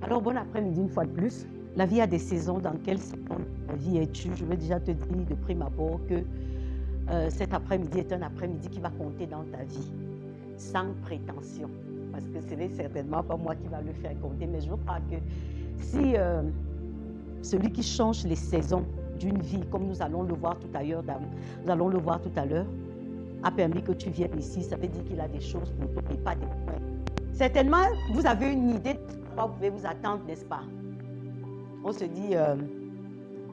Alors, bon après-midi une fois de plus. La vie a des saisons. Dans quelle saison de la vie es-tu? Je veux déjà te dire de prime abord que cet après-midi est un après-midi qui va compter dans ta vie, sans prétention. Parce que ce n'est certainement pas moi qui va le faire compter, mais je crois que si celui qui change les saisons d'une vie, comme nous allons le voir tout à l'heure, a permis que tu viennes ici, ça veut dire qu'il a des choses pour toi et pas des points. Certainement, vous avez une idée de quoi vous pouvez vous attendre, n'est-ce pas? On se dit,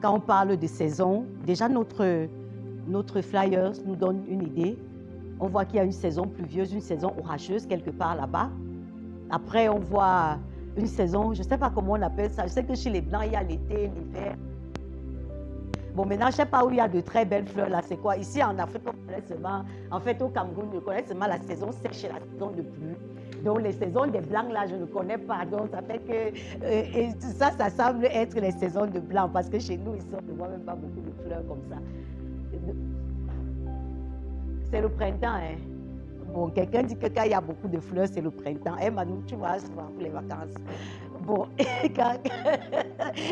quand on parle de saison, déjà notre flyers nous donne une idée. On voit qu'il y a une saison pluvieuse, une saison orageuse quelque part là-bas. Après, on voit une saison, je ne sais pas comment on appelle ça. Je sais que chez les Blancs, il y a l'été, l'hiver. Bon, maintenant, je ne sais pas où il y a de très belles fleurs là. C'est quoi? Ici, en Afrique, on connaît seulement, en fait, au Cameroun, on connaît seulement la saison sèche et la saison de pluie. Donc, les saisons des Blancs, là, je ne connais pas. Donc, ça fait que... et tout ça, ça semble être les saisons de Blancs. Parce que chez nous, ici, on ne voit même pas beaucoup de fleurs comme ça. C'est le printemps, hein. Bon, quelqu'un dit que quand il y a beaucoup de fleurs, c'est le printemps. Eh, Manu, tu vois, souvent pour les vacances. Bon, il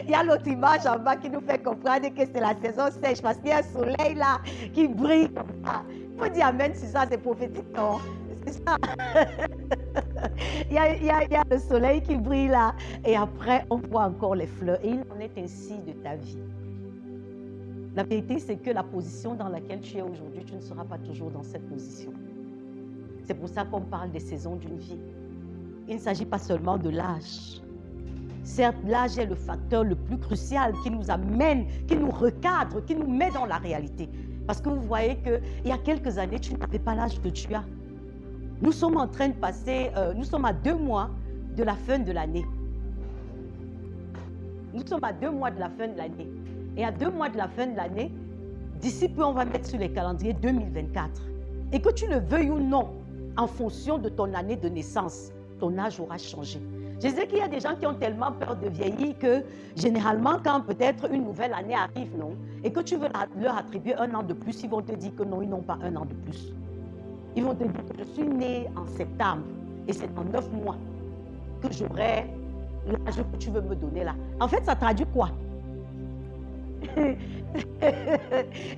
y a l'autre image en bas qui nous fait comprendre que c'est la saison sèche parce qu'il y a un soleil là qui brille comme ça. Il faut dire amen sur ça, c'est prophétique, non? C'est ça. il y a le soleil qui brille là et après on voit encore les fleurs et il en est ainsi de ta vie. La vérité, c'est que la position dans laquelle tu es aujourd'hui, tu ne seras pas toujours dans cette position. C'est pour ça qu'on parle des saisons d'une vie. Il ne s'agit pas seulement de l'âge. Certes, l'âge est le facteur le plus crucial qui nous amène, qui nous recadre, qui nous met dans la réalité. Parce que vous voyez qu'il y a quelques années, tu n'avais pas l'âge que tu as. Nous sommes en train de passer, nous sommes à 2 mois de la fin de l'année. Nous sommes à 2 mois de la fin de l'année. Et à 2 mois de la fin de l'année, d'ici peu, on va mettre sur les calendriers 2024. Et que tu le veuilles ou non, en fonction de ton année de naissance, ton âge aura changé. Je sais qu'il y a des gens qui ont tellement peur de vieillir que généralement, quand peut-être une nouvelle année arrive, non, et que tu veux leur attribuer 1 an de plus, ils vont te dire que non, ils n'ont pas 1 an de plus. Ils vont te dire que je suis née en septembre et c'est en 9 mois que j'aurai l'âge que tu veux me donner là. En fait, ça traduit quoi?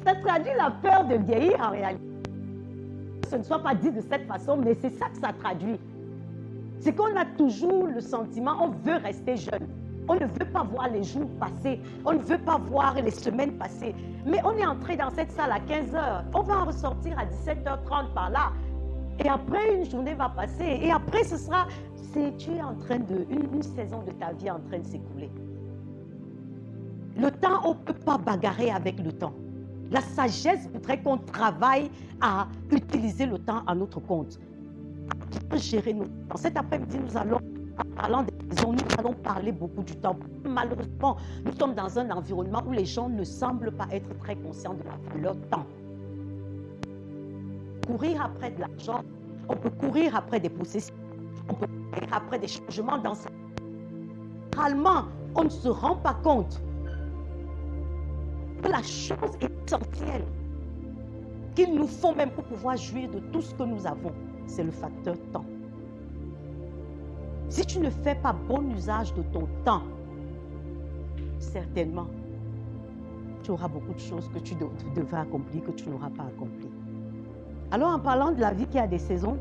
Ça traduit la peur de vieillir en réalité. Ce ne soit pas dit de cette façon, mais c'est ça que ça traduit. C'est qu'on a toujours le sentiment, on veut rester jeune. On ne veut pas voir les jours passer. On ne veut pas voir les semaines passer. Mais on est entré dans cette salle à 15h. On va en ressortir à 17h30 par là. Et après, une journée va passer. Et après, ce sera... Tu es en train de... Une saison de ta vie est en train de s'écouler. Le temps, on ne peut pas bagarrer avec le temps. La sagesse voudrait qu'on travaille à utiliser le temps à notre compte. À gérer notre temps. Cet après-midi, nous allons, en parlant des raisons, nous allons parler beaucoup du temps. Malheureusement, nous sommes dans un environnement où les gens ne semblent pas être très conscients de leur temps. Courir après de l'argent, on peut courir après des possessions, on peut courir après des changements dans sa vie. Généralement, on ne se rend pas compte que la chose essentielle qu'il nous faut même pour pouvoir jouir de tout ce que nous avons, c'est le facteur temps. Si tu ne fais pas bon usage de ton temps, certainement, tu auras beaucoup de choses que tu devras accomplir, que tu n'auras pas accompli. Alors, en parlant de la vie qui a des saisons,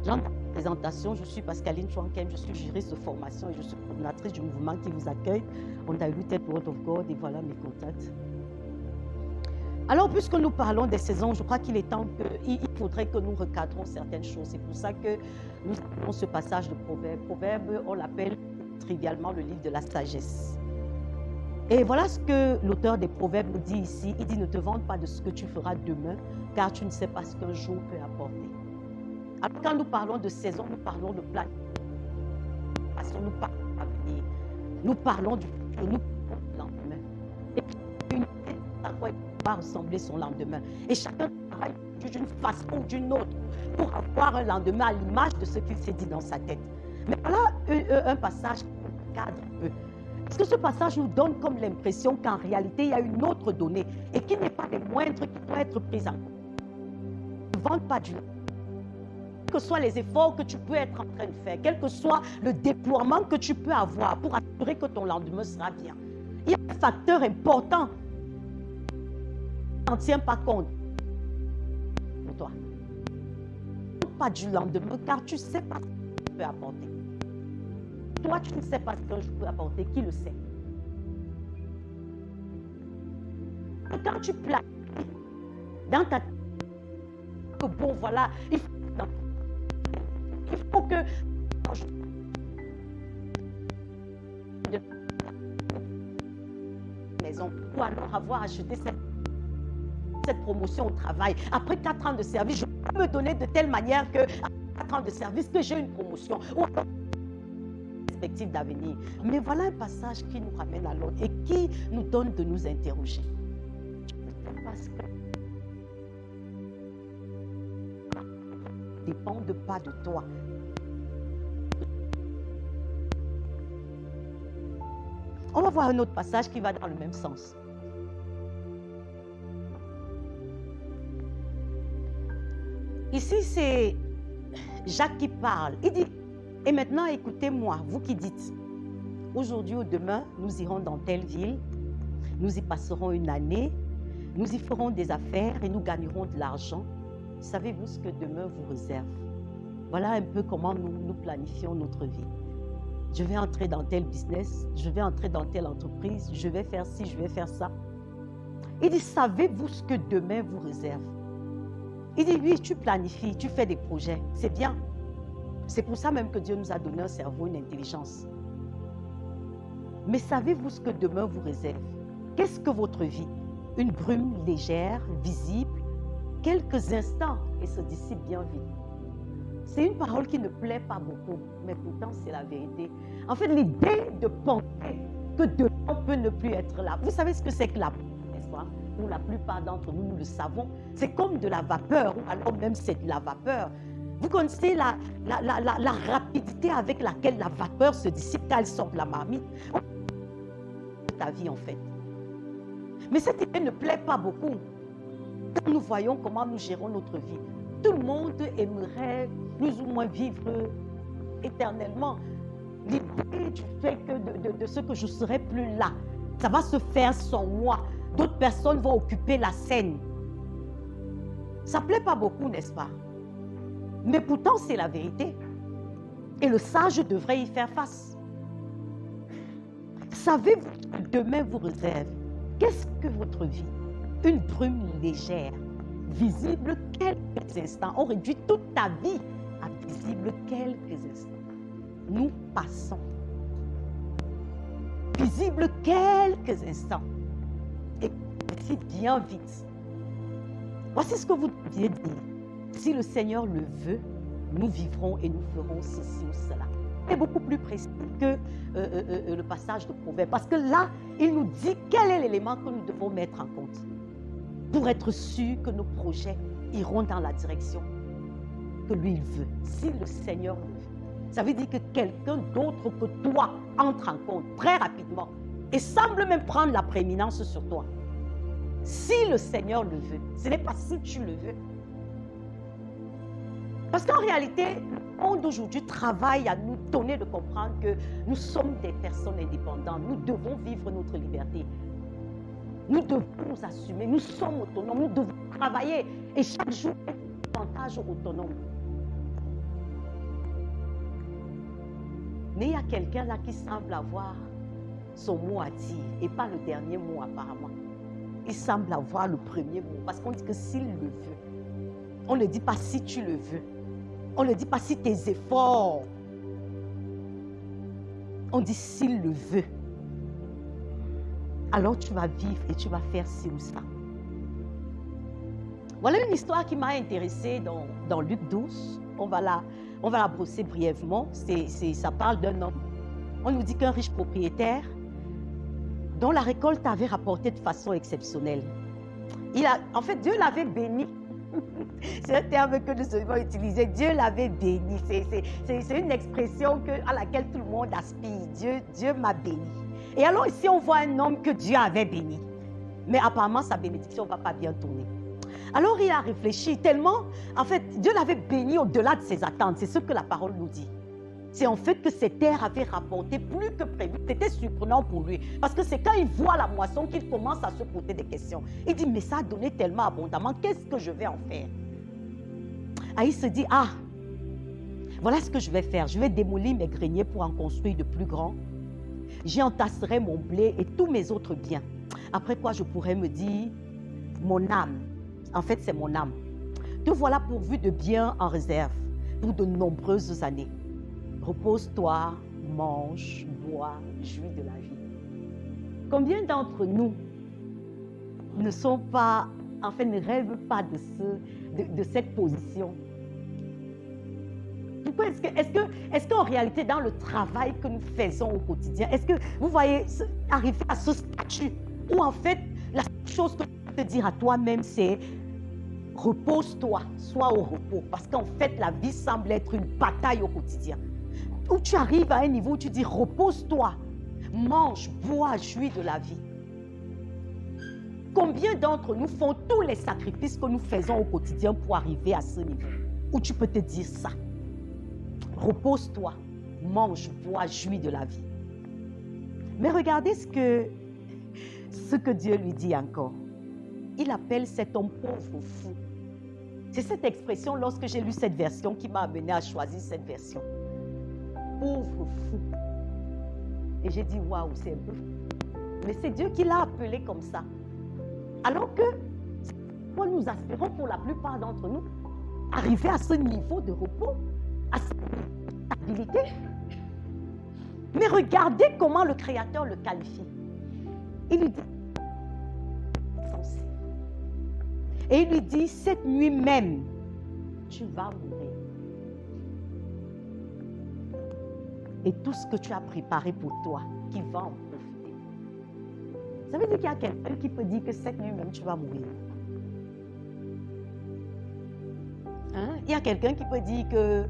dans la présentation, je suis Pascaline Chouankem, je suis juriste de formation et je suis coordinatrice du mouvement qui vous accueille. On a lu Tête Word of God et voilà mes contacts. Alors, puisque nous parlons des saisons, je crois qu'il est temps qu'il faudrait que nous recadrons certaines choses. C'est pour ça que nous avons ce passage de Proverbe. Proverbe, on l'appelle trivialement le livre de la sagesse. Et voilà ce que l'auteur des Proverbes nous dit ici. Il dit, ne te vante pas de ce que tu feras demain, car tu ne sais pas ce qu'un jour peut apporter. Alors, quand nous parlons de saison, nous parlons de plan. Nous parlons de l'avenir. Nous parlons du futur, nous parlons du lendemain. Et puis, une idée à quoi il va ressembler son lendemain. Et chacun travaille d'une façon ou d'une autre pour avoir un lendemain à l'image de ce qu'il s'est dit dans sa tête. Mais voilà un passage qui cadre un peu. Parce que ce passage nous donne comme l'impression qu'en réalité, il y a une autre donnée et qui n'est pas des moindres qui doit être prise en compte. Ne vante pas du que soient les efforts que tu peux être en train de faire, quel que soit le déploiement que tu peux avoir pour assurer que ton lendemain sera bien, il y a un facteur important. Tu n'en tiens pas compte pour toi. Pas du lendemain, car tu ne sais pas ce que tu peux apporter. Toi, tu ne sais pas ce que je peux apporter. Qui le sait? Et quand tu planifies dans ta tête, que bon, voilà, il faut que maison ou alors avoir acheté cette promotion au travail. Après 4 ans de service, je peux me donner de telle manière que après 4 ans de service, que j'ai une promotion ou une perspective d'avenir. Mais voilà un passage qui nous ramène à l'autre et qui nous donne de nous interroger. Parce que ne dépendent pas de toi. On va voir un autre passage qui va dans le même sens. Ici, c'est Jacques qui parle. Il dit, et maintenant écoutez-moi, vous qui dites, aujourd'hui ou demain, nous irons dans telle ville, nous y passerons une année, nous y ferons des affaires et nous gagnerons de l'argent. Savez-vous ce que demain vous réserve? Voilà un peu comment nous planifions notre vie. Je vais entrer dans tel business, je vais entrer dans telle entreprise, je vais faire ci, je vais faire ça. Il dit, savez-vous ce que demain vous réserve? Il dit, oui, tu planifies, tu fais des projets, c'est bien. C'est pour ça même que Dieu nous a donné un cerveau, une intelligence. Mais savez-vous ce que demain vous réserve? Qu'est-ce que votre vie? Une brume légère, visible, quelques instants et se dissipe bien vite. C'est une parole qui ne plaît pas beaucoup, mais pourtant c'est la vérité. En fait, l'idée de penser que demain peut ne plus être là. Vous savez ce que c'est que la brume, n'est-ce pas? Pour la plupart d'entre nous, nous le savons. C'est comme de la vapeur, ou alors même c'est de la vapeur. Vous connaissez la rapidité avec laquelle la vapeur se dissipe quand elle sort de la marmite. Ta vie en fait. Mais cette idée ne plaît pas beaucoup. Quand nous voyons comment nous gérons notre vie, tout le monde aimerait plus ou moins vivre éternellement. L'idée du fait que de ce que je ne serai plus là, ça va se faire sans moi. D'autres personnes vont occuper la scène. Ça ne plaît pas beaucoup, n'est-ce pas? Mais pourtant, c'est la vérité. Et le sage devrait y faire face. Savez-vous que demain vous réserve? Qu'est-ce que votre vie? Une brume légère, visible quelques instants. On réduit toute ta vie à visible quelques instants. Nous passons. Visible quelques instants. Et c'est bien vite. Voici ce que vous deviez dire. Si le Seigneur le veut, nous vivrons et nous ferons ceci ou cela. C'est beaucoup plus précis que le passage de Proverbe. Parce que là, il nous dit quel est l'élément que nous devons mettre en compte pour être sûr que nos projets iront dans la direction que lui il veut. Si le Seigneur le veut. Ça veut dire que quelqu'un d'autre que toi entre en compte très rapidement et semble même prendre la prééminence sur toi. Si le Seigneur le veut, ce n'est pas si tu le veux. Parce qu'en réalité, le monde d'aujourd'hui travaille à nous donner de comprendre que nous sommes des personnes indépendantes. Nous devons vivre notre liberté. Nous devons nous assumer. Nous sommes autonomes. Nous devons travailler. Et chaque jour, être davantage autonome. Mais il y a quelqu'un là qui semble avoir son mot à dire et pas le dernier mot apparemment. Il semble avoir le premier mot parce qu'on dit que s'il le veut. On ne dit pas si tu le veux. On ne dit pas si tes efforts. On dit s'il le veut. Alors tu vas vivre et tu vas faire ci ou ça. Voilà une histoire qui m'a intéressée dans Luc 12. On va la brosser brièvement. Ça parle d'un homme. On nous dit qu'un riche propriétaire dont la récolte avait rapporté de façon exceptionnelle. En fait, Dieu l'avait béni. C'est un terme que nous devons utiliser. Dieu l'avait béni. C'est une expression à laquelle tout le monde aspire. Dieu m'a béni. Et alors ici, on voit un homme que Dieu avait béni. Mais apparemment, sa bénédiction ne va pas bien tourner. Alors il a réfléchi tellement, en fait, Dieu l'avait béni au-delà de ses attentes. C'est ce que la parole nous dit. C'est en fait que ces terres avaient rapporté plus que prévu. C'était surprenant pour lui. Parce que c'est quand il voit la moisson qu'il commence à se poser des questions. Il dit, mais ça a donné tellement abondamment, qu'est-ce que je vais en faire? Ah, il se dit, ah, voilà ce que je vais faire. Je vais démolir mes greniers pour en construire de plus grands. J'y entasserai mon blé et tous mes autres biens. Après quoi, je pourrais me dire, mon âme, en fait c'est mon âme, te voilà pourvu de biens en réserve pour de nombreuses années. Repose-toi, mange, bois, jouis de la vie. Combien d'entre nous ne sont pas, en fait, ne rêvent pas de cette position? Pourquoi est-ce qu'en réalité, dans le travail que nous faisons au quotidien, est-ce que vous voyez arriver à ce statut où en fait, la chose que tu peux te dire à toi-même, c'est repose-toi, sois au repos. Parce qu'en fait, la vie semble être une bataille au quotidien. Où tu arrives à un niveau où tu dis repose-toi, mange, bois, jouis de la vie. Combien d'entre nous font tous les sacrifices que nous faisons au quotidien pour arriver à ce niveau où tu peux te dire ça? Repose-toi, mange, bois, jouis de la vie. Mais regardez ce que Dieu lui dit encore. Il appelle cet homme pauvre fou. C'est cette expression lorsque j'ai lu cette version qui m'a amené à choisir cette version. Pauvre fou. Et j'ai dit, waouh, c'est un peu fou. Mais c'est Dieu qui l'a appelé comme ça. Alors que, nous aspirons pour la plupart d'entre nous, arriver à ce niveau de repos, à cette stabilité. Mais regardez comment le Créateur le qualifie. Il lui dit, et il lui dit, cette nuit même, tu vas mourir. Et tout ce que tu as préparé pour toi, qui va en profiter. Ça veut dire qu'il y a quelqu'un qui peut dire que cette nuit même, tu vas mourir. Hein? Il y a quelqu'un qui peut dire que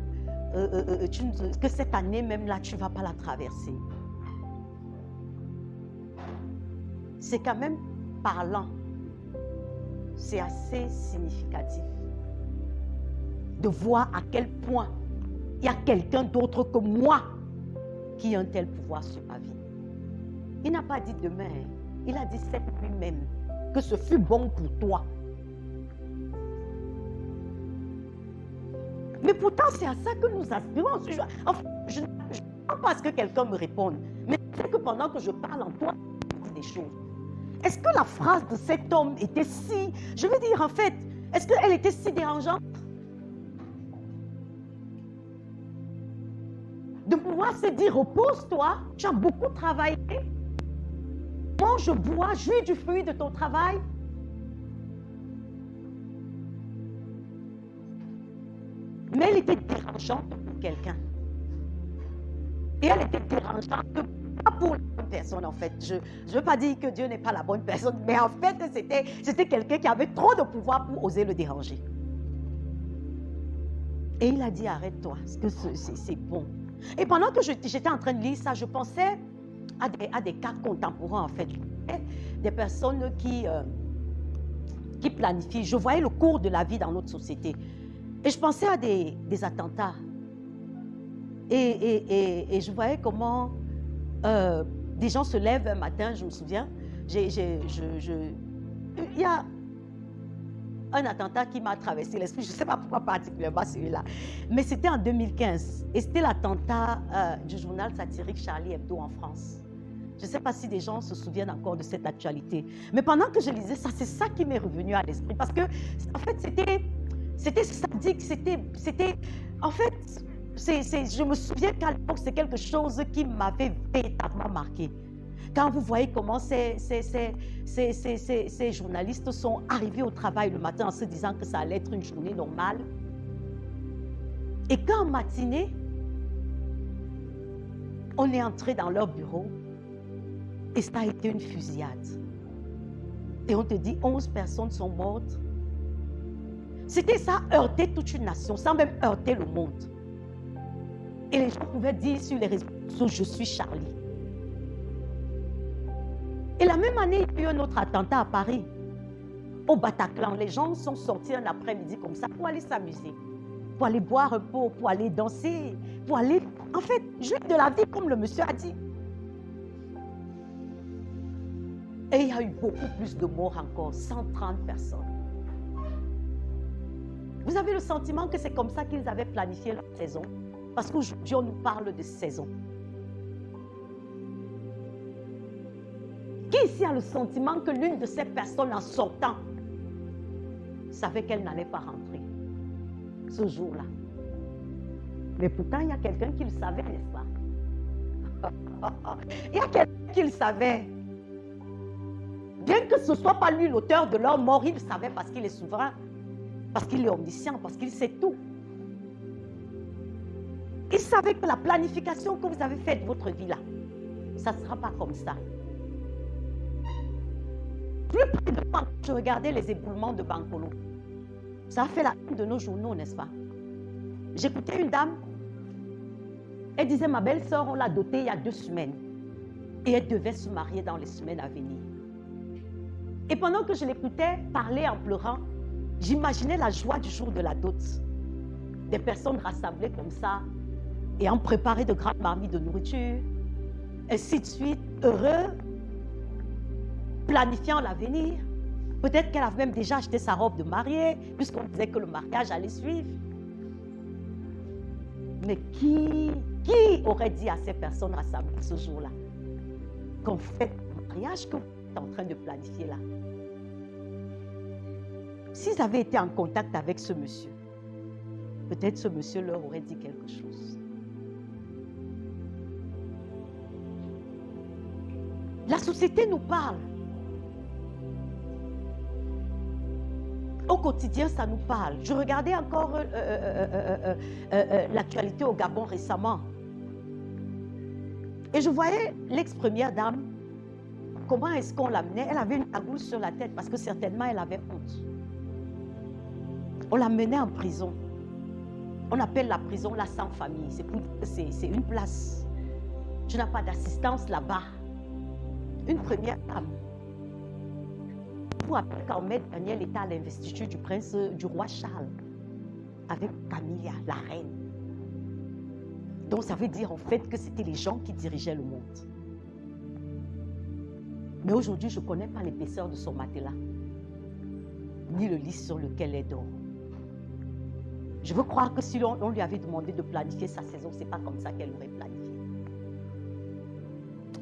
cette année même là, tu ne vas pas la traverser. C'est quand même parlant. C'est assez significatif de voir à quel point il y a quelqu'un d'autre que moi qui a un tel pouvoir sur ma vie. Il n'a pas dit demain, il a dit cette nuit même, que ce fut bon pour toi. Mais pourtant, c'est à ça que nous aspirons. Je ne sais pas ce que quelqu'un me réponde, mais c'est que pendant que je parle en toi, je dis des choses. Est-ce que la phrase de cet homme était si... Je veux dire, en fait, est-ce qu'elle était si dérangeante? De pouvoir se dire, repose-toi, tu as beaucoup travaillé. Mange, bois, jouis du fruit de ton travail. Mais elle était dérangeante pour quelqu'un. Et elle était dérangeante pas pour la bonne personne, en fait. Je ne veux pas dire que Dieu n'est pas la bonne personne, mais en fait, c'était quelqu'un qui avait trop de pouvoir pour oser le déranger. Et il a dit, arrête-toi, parce que c'est bon. Et pendant que j'étais en train de lire ça, je pensais à des cas contemporains, en fait. Des personnes qui planifient. Je voyais le cours de la vie dans notre société. Et je pensais à des attentats. Et je voyais comment des gens se lèvent un matin, je me souviens. Il y a un attentat qui m'a traversé l'esprit. Je ne sais pas pourquoi particulièrement celui-là. Mais c'était en 2015. Et c'était l'attentat du journal satirique Charlie Hebdo en France. Je ne sais pas si des gens se souviennent encore de cette actualité. Mais pendant que je lisais ça, c'est ça qui m'est revenu à l'esprit. Parce que, en fait, c'était sadique. En fait, je me souviens qu'à l'époque, c'est quelque chose qui m'avait véritablement marqué. Quand vous voyez comment ces journalistes sont arrivés au travail le matin en se disant que ça allait être une journée normale. Et qu'en matinée, on est entré dans leur bureau et ça a été une fusillade. Et on te dit 11 personnes sont mortes. C'était ça, heurter toute une nation, sans même heurter le monde. Et les gens pouvaient dire sur les réseaux sociaux, je suis Charlie. Et la même année, il y a eu un autre attentat à Paris. Au Bataclan, les gens sont sortis un après-midi comme ça pour aller s'amuser, pour aller boire un pot, pour aller danser, pour aller, en fait, jouir de la vie comme le monsieur a dit. Et il y a eu beaucoup plus de morts encore, 130 personnes. Vous avez le sentiment que c'est comme ça qu'ils avaient planifié leur saison? Parce qu'aujourd'hui, on nous parle de saison. Qui ici a le sentiment que l'une de ces personnes en sortant savait qu'elle n'allait pas rentrer ce jour-là? Mais pourtant, il y a quelqu'un qui le savait, n'est-ce pas? Il y a quelqu'un qui le savait. Bien que ce ne soit pas lui l'auteur de leur mort, il le savait parce qu'il est souverain, parce qu'il est omniscient, parce qu'il sait tout. Il savait que la planification que vous avez faite de votre vie là, ça ne sera pas comme ça. Plus près de moi, je regardais les éboulements de Bankolo. Ça a fait la une de nos journaux, n'est-ce pas? J'écoutais une dame. Elle disait, ma belle-sœur, on l'a dotée il y a 2 semaines. Et elle devait se marier dans les semaines à venir. Et pendant que je l'écoutais parler en pleurant, j'imaginais la joie du jour de la dot. Des personnes rassemblées comme ça, et en préparé de grandes marmites de nourriture, ainsi de suite, heureux, planifiant l'avenir. Peut-être qu'elle avait même déjà acheté sa robe de mariée, puisqu'on disait que le mariage allait suivre. Mais qui aurait dit à ces personnes rassemblées ce jour-là qu'on fait le mariage que vous êtes en train de planifier là? S'ils avaient été en contact avec ce monsieur, peut-être ce monsieur leur aurait dit quelque chose. La société nous parle. Au quotidien, ça nous parle. Je regardais encore l'actualité au Gabon récemment. Et je voyais l'ex-première dame, comment est-ce qu'on l'amenait? Elle avait une cagoule sur la tête parce que certainement elle avait honte. On la menait en prison. On appelle la prison la sans-famille. C'est une place. Tu n'as pas d'assistance là-bas. Une première dame. Pour après qu'en mai dernier, elle était à l'investiture du roi Charles avec Camilla, la reine. Donc ça veut dire en fait que c'était les gens qui dirigeaient le monde. Mais aujourd'hui, je ne connais pas l'épaisseur de son matelas, ni le lit sur lequel elle dort. Je veux croire que si on lui avait demandé de planifier sa saison, ce n'est pas comme ça qu'elle aurait planifié.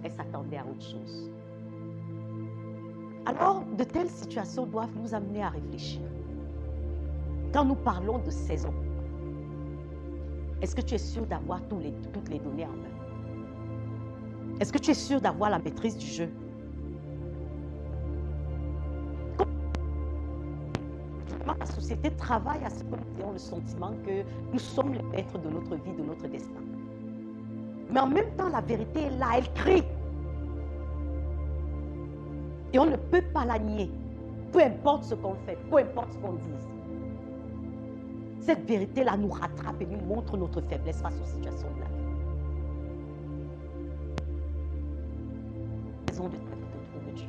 Elle s'attendait à autre chose. Alors, de telles situations doivent nous amener à réfléchir. Quand nous parlons de saison, est-ce que tu es sûr d'avoir toutes les données en main? Est-ce que tu es sûr d'avoir la maîtrise du jeu? La société travaille à ce que nous ayons le sentiment que nous sommes les maîtres de notre vie, de notre destin. Mais en même temps, la vérité est là, elle crie. Et on ne peut pas la nier, peu importe ce qu'on fait, peu importe ce qu'on dise. Cette vérité-là nous rattrape et nous montre notre faiblesse face aux situations de la vie. Raison de ta vie de trouver Dieu.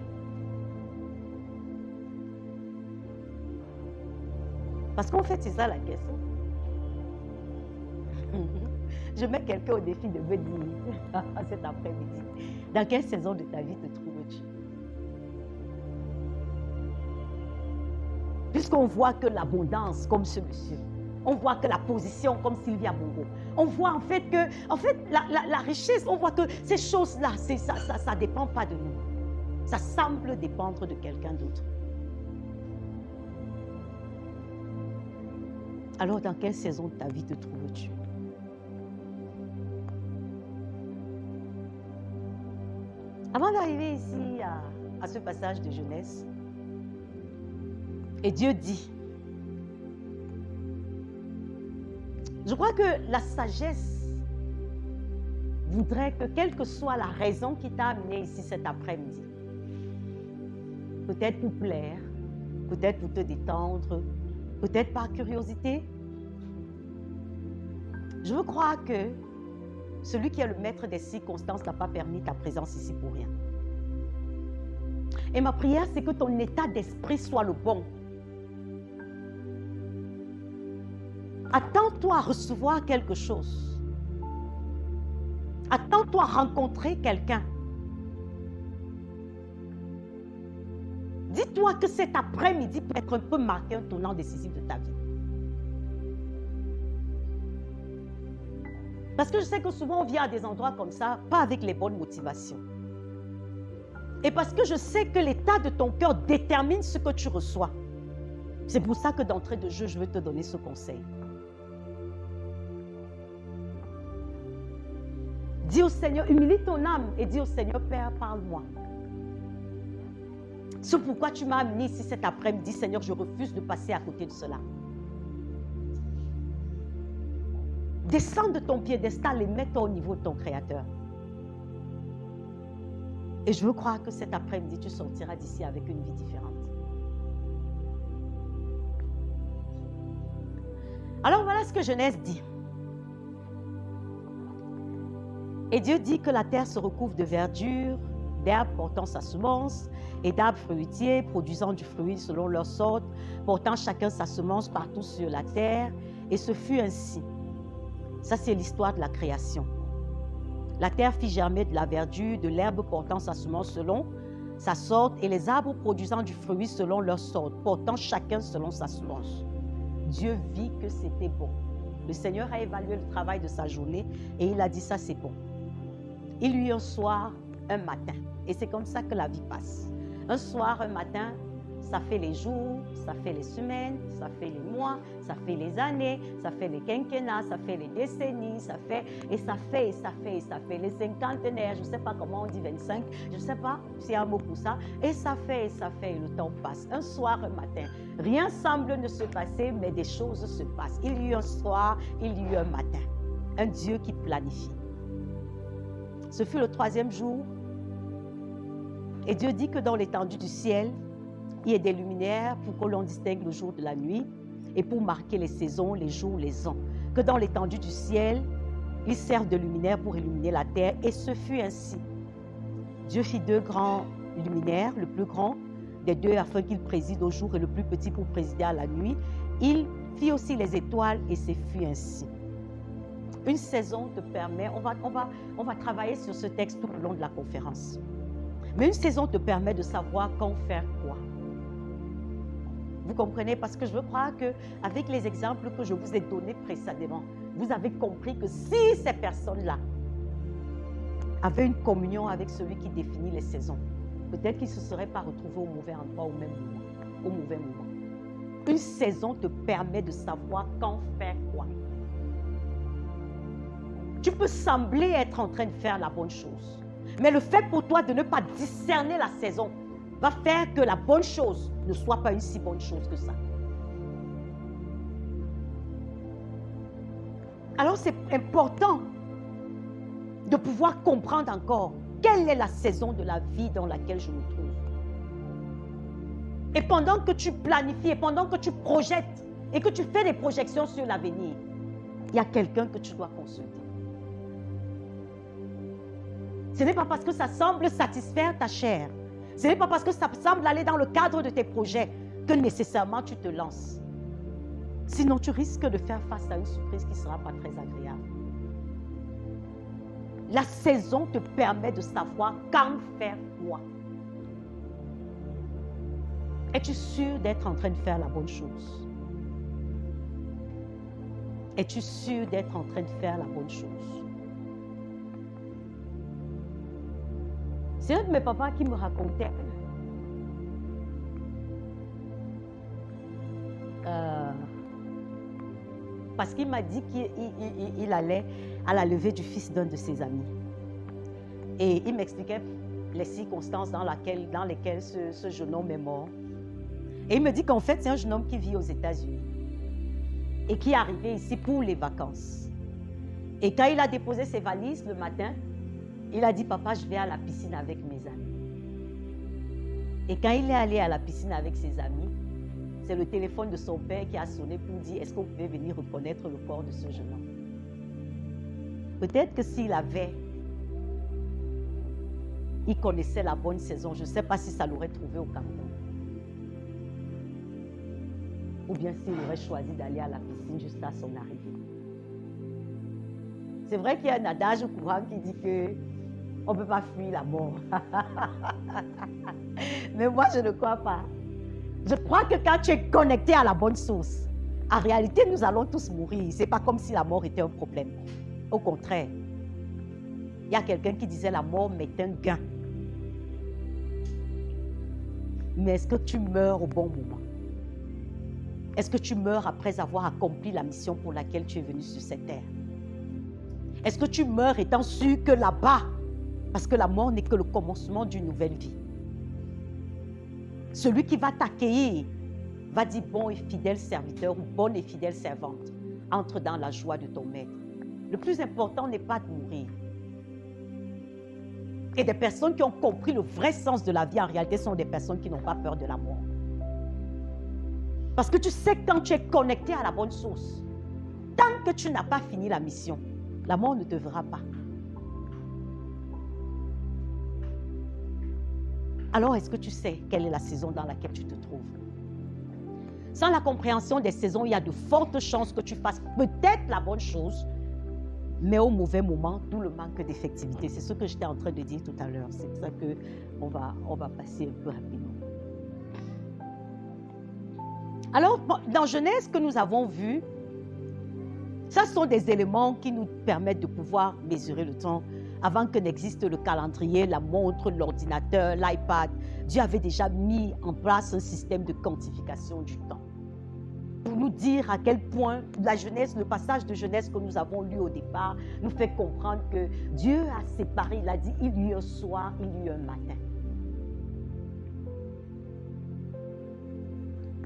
Parce qu'en fait, c'est ça la question. Je mets quelqu'un au défi de me dire cet après-midi, dans quelle saison de ta vie te trouves-tu? Puisqu'on voit que l'abondance, comme ce monsieur, on voit que la position, comme Sylvia Bongo, on voit en fait que la richesse, on voit que ces choses-là, ça ne dépend pas de nous. Ça semble dépendre de quelqu'un d'autre. Alors, dans quelle saison de ta vie te trouves-tu? Avant d'arriver ici à ce passage de Genèse, et Dieu dit, je crois que la sagesse voudrait que quelle que soit la raison qui t'a amené ici cet après-midi, peut-être pour plaire, peut-être pour te détendre, peut-être par curiosité, je veux croire que celui qui est le maître des circonstances n'a pas permis ta présence ici pour rien. Et ma prière, c'est que ton état d'esprit soit le bon. Attends-toi à recevoir quelque chose. Attends-toi à rencontrer quelqu'un. Dis-toi que cet après-midi peut être un peu marqué un tournant décisif de ta vie. Parce que je sais que souvent on vient à des endroits comme ça, pas avec les bonnes motivations. Et parce que je sais que l'état de ton cœur détermine ce que tu reçois. C'est pour ça que d'entrée de jeu, je veux te donner ce conseil. Dis au Seigneur, humilie ton âme et dis au Seigneur, Père, parle-moi. C'est pourquoi tu m'as amené ici cet après-midi, Seigneur, je refuse de passer à côté de cela. Descends de ton piédestal et mets-toi au niveau de ton Créateur. Et je veux croire que cet après-midi, tu sortiras d'ici avec une vie différente. Alors voilà ce que Genèse dit. Et Dieu dit que la terre se recouvre de verdure, d'herbes portant sa semence, et d'arbres fruitiers produisant du fruit selon leur sorte, portant chacun sa semence partout sur la terre. Et ce fut ainsi. Ça, c'est l'histoire de la création. La terre fit germer de la verdure, de l'herbe portant sa semence selon sa sorte, et les arbres produisant du fruit selon leur sorte, portant chacun selon sa semence. Dieu vit que c'était bon. Le Seigneur a évalué le travail de sa journée et il a dit ça, c'est bon. Il y eut un soir, un matin. Et c'est comme ça que la vie passe. Un soir, un matin, ça fait les jours, ça fait les semaines, ça fait les mois, ça fait les années, ça fait les quinquennats, ça fait les décennies, ça fait les cinquantenaires, je ne sais pas comment on dit 25, je ne sais pas s'il y a un mot pour ça, et ça fait, et le temps passe. Un soir, un matin, rien semble ne se passer, mais des choses se passent. Il y eut un soir, il y eut un matin, un Dieu qui planifie. Ce fut le 3e jour, et Dieu dit que dans l'étendue du ciel, il y a des luminaires pour que l'on distingue le jour de la nuit et pour marquer les saisons, les jours, les ans. Que dans l'étendue du ciel, ils servent de luminaires pour illuminer la terre. Et ce fut ainsi. Dieu fit 2 grands luminaires, le plus grand des 2 afin qu'il préside au jour et le plus petit pour présider à la nuit. Il fit aussi les étoiles et ce fut ainsi. Une saison te permet, on va travailler sur ce texte tout au long de la conférence. Mais une saison te permet de savoir quand faire quoi. Vous comprenez? Parce que je veux croire qu'avec les exemples que je vous ai donnés précédemment, vous avez compris que si ces personnes-là avaient une communion avec celui qui définit les saisons, peut-être qu'ils ne se seraient pas retrouvés au mauvais endroit au mauvais moment. Une saison te permet de savoir quand faire quoi. Tu peux sembler être en train de faire la bonne chose, mais le fait pour toi de ne pas discerner la saison va faire que la bonne chose ne soit pas une si bonne chose que ça. Alors c'est important de pouvoir comprendre encore quelle est la saison de la vie dans laquelle je me trouve. Et pendant que tu planifies, et pendant que tu projettes, et que tu fais des projections sur l'avenir, il y a quelqu'un que tu dois consulter. Ce n'est pas parce que ça semble satisfaire ta chair, ce n'est pas parce que ça semble aller dans le cadre de tes projets que nécessairement tu te lances. Sinon, tu risques de faire face à une surprise qui ne sera pas très agréable. La saison te permet de savoir quand faire quoi. Es-tu sûr d'être en train de faire la bonne chose? Es-tu sûr d'être en train de faire la bonne chose? C'est un de mes papas qui me racontait parce qu'il m'a dit qu'il allait à la levée du fils d'un de ses amis. Et il m'expliquait les circonstances dans lesquelles ce jeune homme est mort. Et il me dit qu'en fait, c'est un jeune homme qui vit aux États-Unis et qui est arrivé ici pour les vacances. Et quand il a déposé ses valises le matin, il a dit, papa, je vais à la piscine avec mes amis. Et quand il est allé à la piscine avec ses amis, c'est le téléphone de son père qui a sonné pour dire, est-ce que vous pouvez venir reconnaître le corps de ce jeune homme? Peut-être que s'il avait il connaissait la bonne saison. Je ne sais pas si ça l'aurait trouvé au Cameroun. Ou bien s'il aurait choisi d'aller à la piscine juste à son arrivée. C'est vrai qu'il y a un adage courant qui dit qu'on ne peut pas fuir la mort. Mais moi, je ne crois pas. Je crois que quand tu es connecté à la bonne source, en réalité, nous allons tous mourir. Ce n'est pas comme si la mort était un problème. Au contraire, il y a quelqu'un qui disait la mort m'est un gain. Mais est-ce que tu meurs au bon moment? Est-ce que tu meurs après avoir accompli la mission pour laquelle tu es venu sur cette terre? Est-ce que tu meurs étant sûr que là-bas, parce que la mort n'est que le commencement d'une nouvelle vie, celui qui va t'accueillir va dire bon et fidèle serviteur ou bonne et fidèle servante, entre dans la joie de ton maître. Le plus important n'est pas de mourir. Et des personnes qui ont compris le vrai sens de la vie, en réalité, sont des personnes qui n'ont pas peur de la mort. Parce que tu sais que quand tu es connecté à la bonne source, tant que tu n'as pas fini la mission, la mort ne te verra pas. Alors, est-ce que tu sais quelle est la saison dans laquelle tu te trouves? Sans la compréhension des saisons, il y a de fortes chances que tu fasses peut-être la bonne chose, mais au mauvais moment, d'où le manque d'effectivité. C'est ce que j'étais en train de dire tout à l'heure. C'est pour ça qu'on va passer un peu rapidement. Alors, dans Genèse que nous avons vu, ça sont des éléments qui nous permettent de pouvoir mesurer le temps. Avant que n'existe le calendrier, la montre, l'ordinateur, l'iPad, Dieu avait déjà mis en place un système de quantification du temps. Pour nous dire à quel point la Genèse, le passage de Genèse que nous avons lu au départ, nous fait comprendre que Dieu a séparé, il a dit, il y eut un soir, il y eut un matin.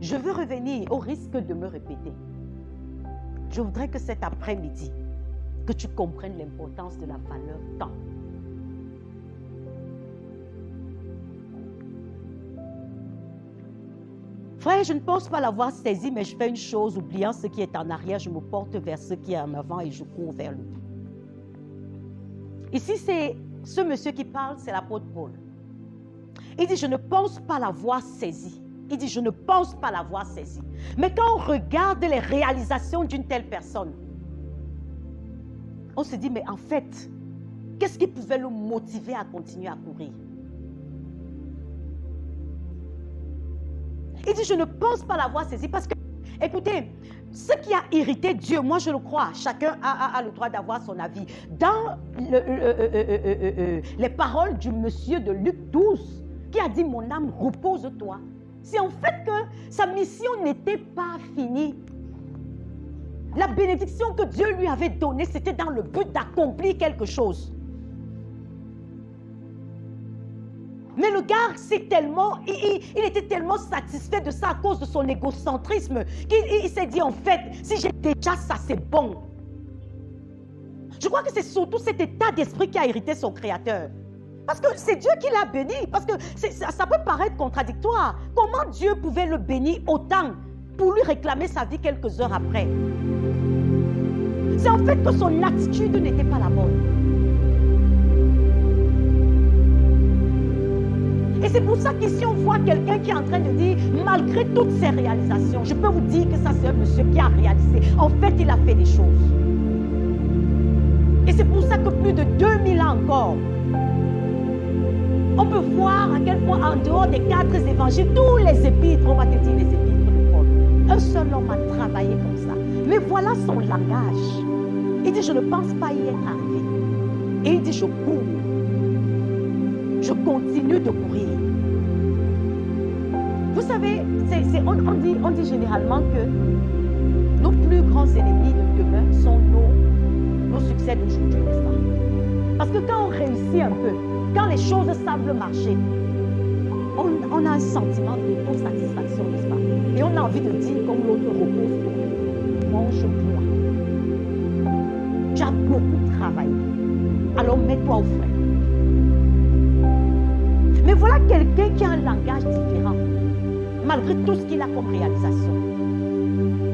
Je veux revenir au risque de me répéter. Je voudrais que cet après-midi, que tu comprennes l'importance de la valeur temps. Frère, je ne pense pas l'avoir saisi, mais je fais une chose, oubliant ce qui est en arrière, je me porte vers ce qui est en avant et je cours vers le but. Ici, c'est ce monsieur qui parle, c'est l'apôtre Paul. Il dit, je ne pense pas l'avoir saisi. Il dit, je ne pense pas l'avoir saisi. Mais quand on regarde les réalisations d'une telle personne, on se dit, mais en fait, qu'est-ce qui pouvait le motiver à continuer à courir? Il dit, je ne pense pas l'avoir saisi parce que, écoutez, ce qui a irrité Dieu, moi je le crois, chacun a le droit d'avoir son avis. Dans les paroles du monsieur de Luc 12, qui a dit, mon âme, repose-toi, c'est en fait que sa mission n'était pas finie. La bénédiction que Dieu lui avait donnée, c'était dans le but d'accomplir quelque chose. Mais le gars, il était tellement satisfait de ça à cause de son égocentrisme qu'il s'est dit, en fait, si j'ai déjà ça, c'est bon. Je crois que c'est surtout cet état d'esprit qui a irrité son créateur. Parce que c'est Dieu qui l'a béni. Parce que ça peut paraître contradictoire. Comment Dieu pouvait le bénir autant pour lui réclamer sa vie quelques heures après? C'est en fait que son attitude n'était pas la bonne. Et c'est pour ça qu'ici on voit quelqu'un qui est en train de dire, malgré toutes ses réalisations, je peux vous dire que ça c'est un monsieur qui a réalisé. En fait, il a fait des choses. Et c'est pour ça que plus de 2000 ans encore, on peut voir à quel point en dehors des 4 évangiles, tous les épîtres, on va te dire les épîtres de Paul, un seul homme a travaillé comme ça. Mais voilà son langage. Il dit, je ne pense pas y être arrivé. Et il dit, je cours. Je continue de courir. Vous savez, on dit généralement que nos plus grands ennemis de demain sont nos succès d'aujourd'hui, n'est-ce pas? Parce que quand on réussit un peu, quand les choses semblent marcher, on a un sentiment d'autosatisfaction, n'est-ce pas? Et on a envie de dire comme l'autre, repose-toi, mange-toi. Tu as beaucoup travaillé, alors mets-toi au frais. Mais voilà quelqu'un qui a un langage différent, malgré tout ce qu'il a comme réalisation.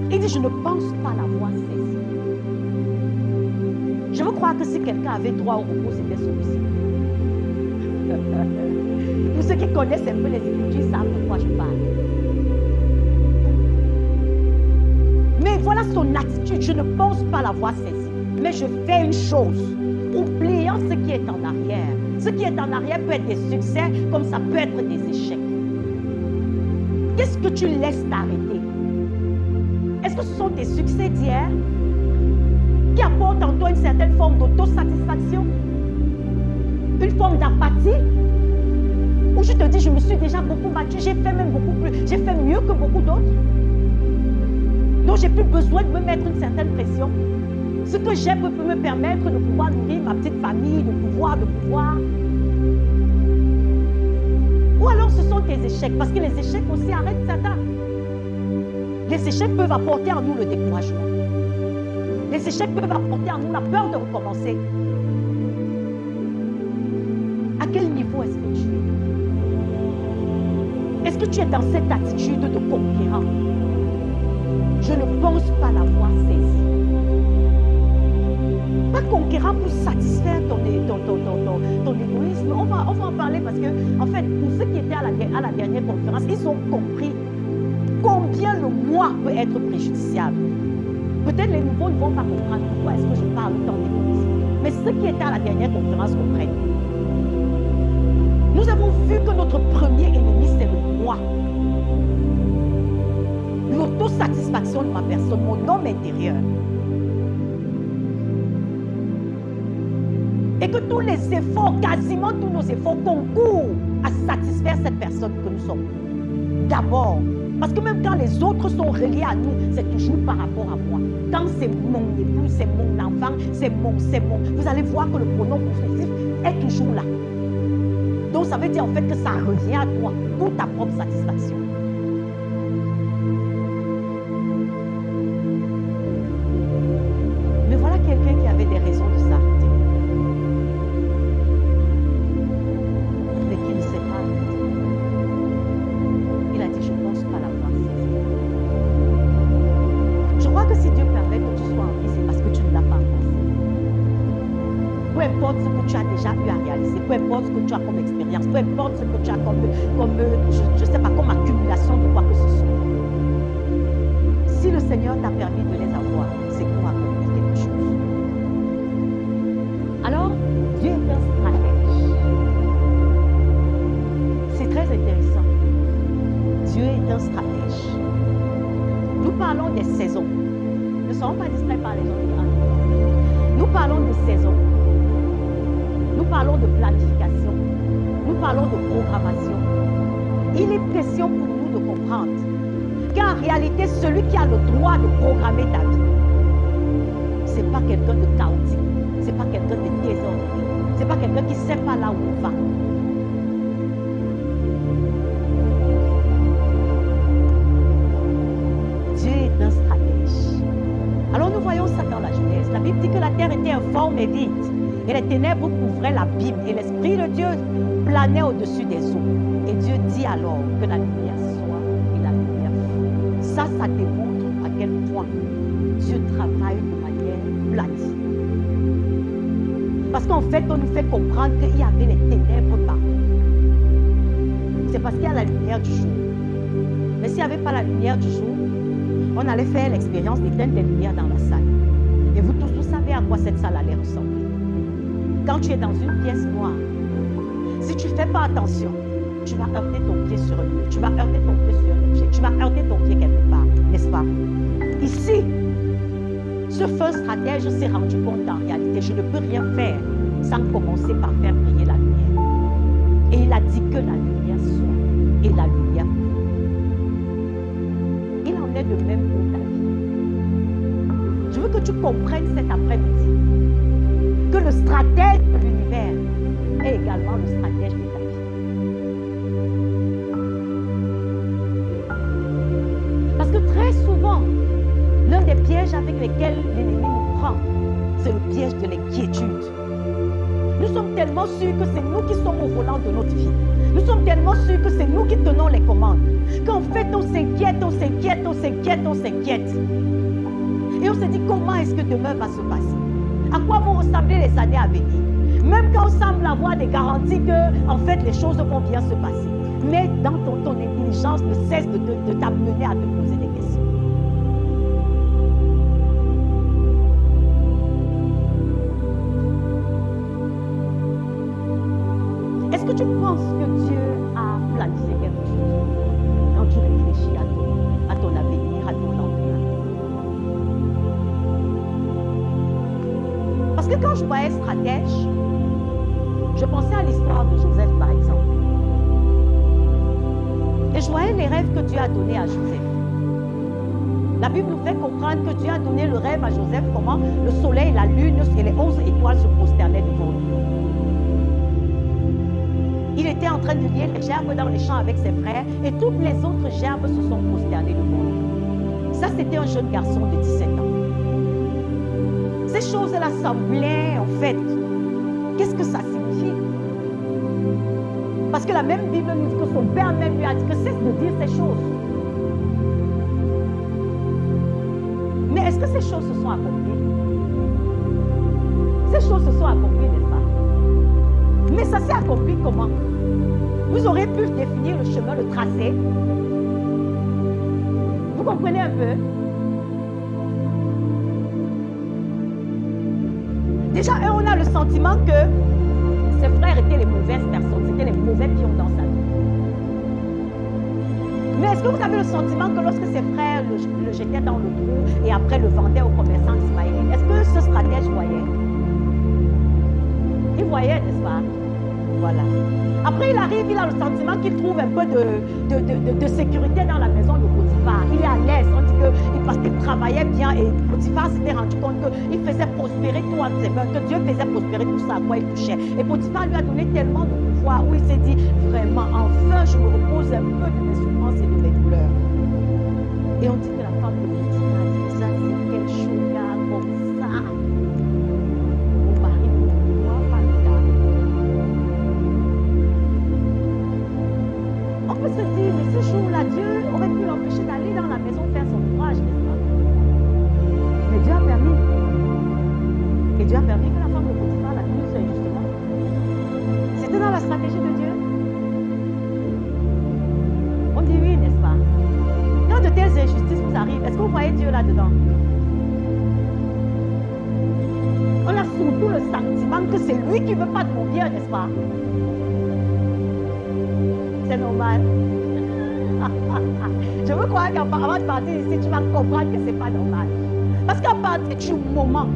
Il dit, je ne pense pas l'avoir saisi. Je veux croire que si quelqu'un avait droit au repos, c'était celui-ci. Ceux qui connaissent un peu les Écritures savent de quoi je parle. Mais voilà son attitude. Je ne pense pas l'avoir saisi. Mais je fais une chose, oubliant ce qui est en arrière. Ce qui est en arrière peut être des succès, comme ça peut être des échecs. Qu'est-ce que tu laisses t'arrêter? Est-ce que ce sont tes succès d'hier qui apportent en toi une certaine forme d'autosatisfaction? Une forme d'apathie? Où je te dis, je me suis déjà beaucoup battu, j'ai fait même beaucoup plus, j'ai fait mieux que beaucoup d'autres. Donc j'ai plus besoin de me mettre une certaine pression. Ce que j'ai peut me permettre de pouvoir nourrir ma petite famille, de pouvoir. Ou alors ce sont tes échecs, parce que les échecs aussi arrêtent Satan. Les échecs peuvent apporter en nous le découragement. Les échecs peuvent apporter en nous la peur de recommencer. À quel niveau est-ce que tu es? Est-ce que tu es dans cette attitude de conquérant? Je ne pense pas l'avoir saisi. Pas conquérant pour satisfaire ton égoïsme. On va en parler parce que, en fait, pour ceux qui étaient à la dernière conférence, ils ont compris combien le moi peut être préjudiciable. Peut-être les nouveaux ne vont pas comprendre pourquoi est-ce que je parle autant d'égoïsme. Mais ceux qui étaient à la dernière conférence comprennent. Nous avons vu que notre premier ennemi, c'est le moi. L'autosatisfaction de ma personne, mon homme intérieur. Et que tous les efforts, quasiment tous nos efforts, concourent à satisfaire cette personne que nous sommes. D'abord, parce que même quand les autres sont reliés à nous, c'est toujours par rapport à moi. Quand c'est mon époux, c'est mon enfant, c'est mon. Vous allez voir que le pronom possessif est toujours là. Donc ça veut dire en fait que ça revient à toi pour ta propre satisfaction. Mais voilà quelqu'un qui avait des raisons de s'arrêter. Mais qui ne s'est pas arrêté. Il a dit, je ne pense pas l'avoir saisi. Je crois que si Dieu permet que tu sois en vie, c'est parce que tu ne l'as pas encore saisi. Peu importe ce que tu as déjà eu à réaliser, peu importe ce que tu as comme expérience, peu importe ce que tu as comme je sais pas, comme accumulation de quoi que ce soit. Si le Seigneur t'a permis de les avoir, c'est pour accomplir quelque chose. Alors, Dieu est un stratège. C'est très intéressant. Dieu est un stratège. Nous parlons des saisons. Ne soyons pas distraits par les gens qui entrent. Nous parlons de saisons. Nous parlons de planification. Nous parlons de programmation. Il est précieux pour nous de comprendre qu'en réalité, celui qui a le droit de programmer ta vie, ce n'est pas quelqu'un de chaotique, ce n'est pas quelqu'un de désordonné, ce n'est pas quelqu'un qui ne sait pas là où il va. Dieu est un stratège. Alors nous voyons ça dans la Genèse. La Bible dit que la terre était informe et vide. Et les ténèbres couvraient l'abîme et l'Esprit de Dieu planait au-dessus des eaux. Et Dieu dit alors que la lumière soit et la lumière fut. Ça démontre à quel point Dieu travaille de manière planie. Parce qu'en fait, on nous fait comprendre qu'il y avait les ténèbres partout. C'est parce qu'il y a la lumière du jour. Mais s'il n'y avait pas la lumière du jour, on allait faire l'expérience d'éteindre les lumières dans la salle. Et vous tous, vous savez à quoi cette salle allait ressembler. Quand tu es dans une pièce noire, si tu ne fais pas attention, tu vas heurter ton pied sur un mur, tu vas heurter ton pied sur un objet, tu vas heurter ton pied quelque part, n'est-ce pas? Ici, ce feu stratège s'est rendu compte en réalité, je ne peux rien faire sans commencer par faire briller la lumière. Et il a dit que la lumière soit, et la lumière fut. Il en est de même pour ta vie. Je veux que tu comprennes cet après-midi que le stratège de l'univers est également le stratège de ta vie. Parce que très souvent, l'un des pièges avec lesquels l'ennemi nous prend, c'est le piège de l'inquiétude. Nous sommes tellement sûrs que c'est nous qui sommes au volant de notre vie. Nous sommes tellement sûrs que c'est nous qui tenons les commandes. Qu'en fait, on s'inquiète. Et on se dit, comment est-ce que demain va se passer? À quoi vont ressembler les années à venir? Même quand on semble avoir des garanties que, en fait, les choses vont bien se passer. Mais dans ton intelligence ne cesse de t'amener à te poser des questions. Est-ce que tu penses que Dieu a planifié quelque chose quand tu réfléchis à ton avenir, à ton lendemain? Parce que quand je voyais stratège, je pensais à l'histoire de Joseph, par exemple. Et je voyais les rêves que Dieu a donnés à Joseph. La Bible nous fait comprendre que Dieu a donné le rêve à Joseph, comment le soleil, la lune et les 11 étoiles se prosternaient devant lui. Il était en train de lier les gerbes dans les champs avec ses frères et toutes les autres gerbes se sont prosternées devant lui. Ça, c'était un jeune garçon de 17 ans. Ces choses-là semblaient, en fait, qu'est-ce que ça signifie? Parce que la même Bible nous dit que son père même lui a dit que cesse de dire ces choses. Mais est-ce que ces choses se sont accomplies? Ces choses se sont accomplies, n'est-ce pas? Mais ça s'est accompli comment? Vous aurez pu définir le chemin, le tracé. Vous comprenez un peu? Déjà, on a le sentiment que ses frères étaient les mauvaises personnes, c'était les mauvais pions dans sa vie. Mais est-ce que vous avez le sentiment que lorsque ses frères le jetaient dans le trou et après le vendaient aux commerçants ismaélites, est-ce que ce stratège voyait? Il voyait, n'est-ce pas? Voilà. Après, il arrive, il a le sentiment qu'il trouve un peu de sécurité dans la maison de Potiphar. Il est à l'aise, on dit parce qu'il travaillait bien et Potiphar s'était rendu compte qu'il faisait prospérer tout entre ses mains, que Dieu faisait prospérer tout ça à quoi il touchait. Et Potiphar lui a donné tellement de pouvoir où il s'est dit, vraiment, enfin, je me repose un peu de mes souffrances et de mes douleurs. Et on dit que la femme de Potiphar a dit, ça, c'est quel chouga comme ça. Mon mari ne doit pas le garder. On peut se dire, mais ce jour-là, Dieu aurait pu l'empêcher d'aller dans la maison faire son ouvrage, n'est-ce pas? Mais Dieu a permis. Et Dieu a permis que la femme de Potiphar l'accuse injustement. C'était dans la stratégie de Dieu. On dit oui, n'est-ce pas? Quand de telles injustices vous arrivent, est-ce que vous voyez Dieu là-dedans? On a surtout le sentiment que c'est lui qui ne veut pas de mon bien, n'est-ce pas? C'est normal. Je veux croire qu'avant de partir ici, tu vas comprendre que ce n'est pas normal. Parce qu'à partir du moment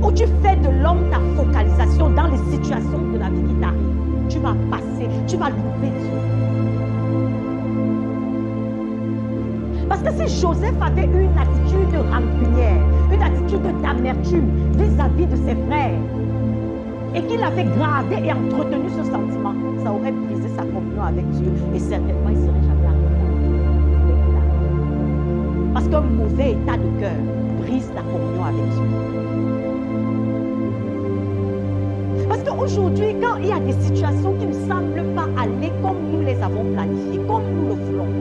où tu fais de l'homme ta focalisation dans les situations de la vie qui t'arrivent, tu vas passer, tu vas louper Dieu. Parce que si Joseph avait eu une attitude rancunière, une attitude d'amertume vis-à-vis de ses frères, et qu'il avait gardé et entretenu ce sentiment, ça aurait brisé sa communion avec Dieu et certainement il ne serait jamais arrivé là. Parce qu'un mauvais état de cœur brise la communion avec Dieu. Parce qu'aujourd'hui, quand il y a des situations qui ne semblent pas aller comme nous les avons planifiées, comme nous le voulons,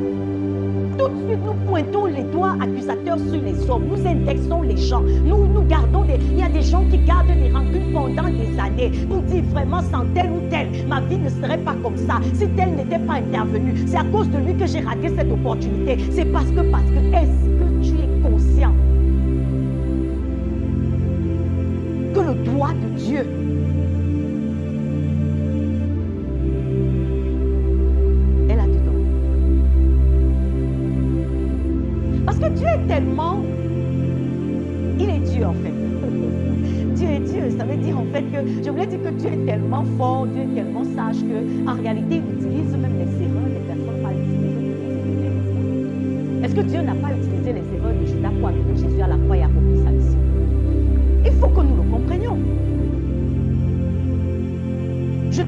tout de suite, nous pointons les doigts accusateurs sur les hommes. Nous indexons les gens. Nous gardons il y a des gens qui gardent des rancunes pendant des années. Nous disent vraiment sans tel ou tel, ma vie ne serait pas comme ça. Si tel n'était pas intervenu, c'est à cause de lui que j'ai raté cette opportunité. C'est parce que, est-ce que tu es conscient que le doigt de Dieu Dieu est tellement, il est Dieu en fait. Dieu est Dieu, ça veut dire en fait que, je voulais dire que Dieu est tellement fort, Dieu est tellement sage qu'en réalité il utilise même les erreurs des personnes mal utilisées pour les aider. Est-ce que Dieu n'a pas utilisé les erreurs de Judas pour amener Jésus à la croix et accomplir sa mission? Il faut que nous le comprenions. Je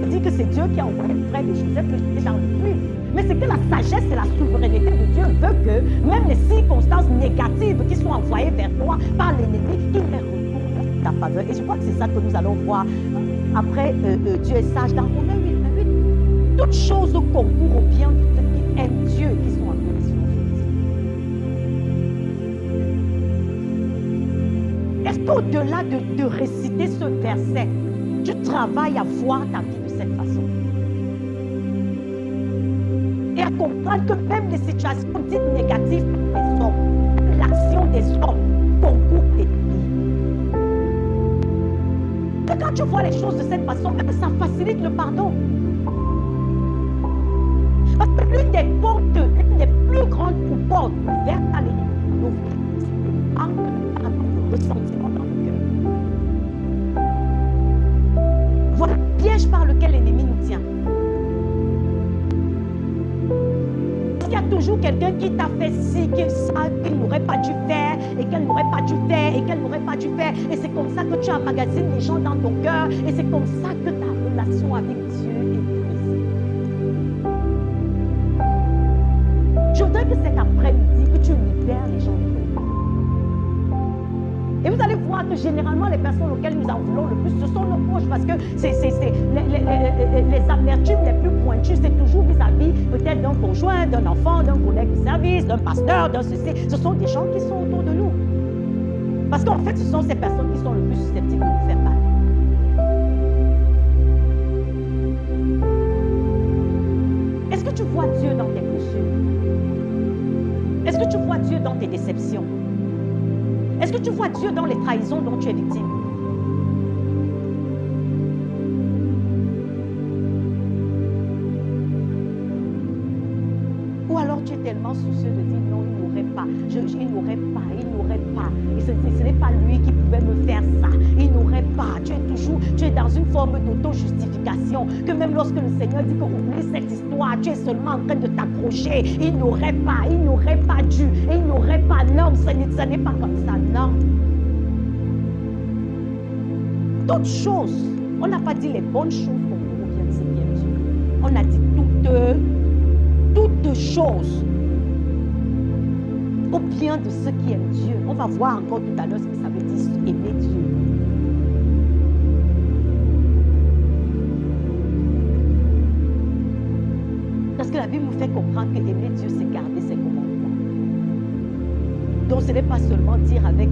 dis que c'est Dieu qui a envoyé le frère de Joseph le jeter dans le puits. Mais c'est que la sagesse et la souveraineté de Dieu veut que même les circonstances négatives qui sont envoyées vers toi par l'ennemi, qu'il les retourne en ta faveur. Et je crois que c'est ça que nous allons voir après Dieu est sage dans Romains 8. Toutes choses concourent au bien de ceux qui aiment Dieu et qui sont en connexion sur Dieu. Est-ce qu'au-delà de réciter ce verset, tu travailles à voir ta vie de cette façon. Et à comprendre que même les situations dites négatives des hommes, l'action des hommes concourt tes vies. Et quand tu vois les choses de cette façon, ça facilite le pardon. Parce que l'une des portes, l'une des plus grandes portes ouvertes à l'ennemi, c'est le manque de pardon, de ressentiment dans le cœur. Voilà le piège par lequel l'ennemi nous tient. Il y a toujours quelqu'un qui t'a fait ci, qu'il n'aurait pas dû faire, et qu'elle n'aurait pas dû faire, et qu'elle n'aurait pas dû faire. Et c'est comme ça que tu emmagasines les gens dans ton cœur, et c'est comme ça que ta relation avec Dieu est brisée. Je voudrais que cet après-midi, que tu libères les gens de ton cœur. Et vous allez voir que généralement, les personnes auxquelles nous en voulons le plus, ce sont nos proches, parce que les amertumes les plus pointues, c'est toujours vis-à-vis peut-être d'un conjoint, d'un enfant, d'un collègue de service, d'un pasteur, d'un ceci. Ce sont des gens qui sont autour de nous. Parce qu'en fait, ce sont ces personnes qui sont le plus susceptibles de nous faire mal. Est-ce que tu vois Dieu dans tes blessures? Est-ce que tu vois Dieu dans tes déceptions? Est-ce que tu vois Dieu dans les trahisons dont tu es victime? Ou alors tu es tellement soucieux de dire non, il n'aurait pas, il n'aurait pas. Et ce n'est pas lui qui pouvait me faire ça. Il n'aurait pas. Tu es dans une forme d'auto-justification. Que même lorsque le Seigneur dit que oublie cette histoire, tu es seulement en train de t'accrocher. Il n'aurait pas dû. Et il n'aurait pas. Non, ce n'est pas comme ça. Non. Toutes choses. On n'a pas dit les bonnes choses pour nous ou bien c'est bien Dieu. On a dit toutes choses au bien de ceux qui aiment Dieu. On va voir encore tout à l'heure ce que ça veut dire aimer Dieu. Parce que la Bible nous fait comprendre que aimer Dieu, c'est garder ses commandements. Donc ce n'est pas seulement dire avec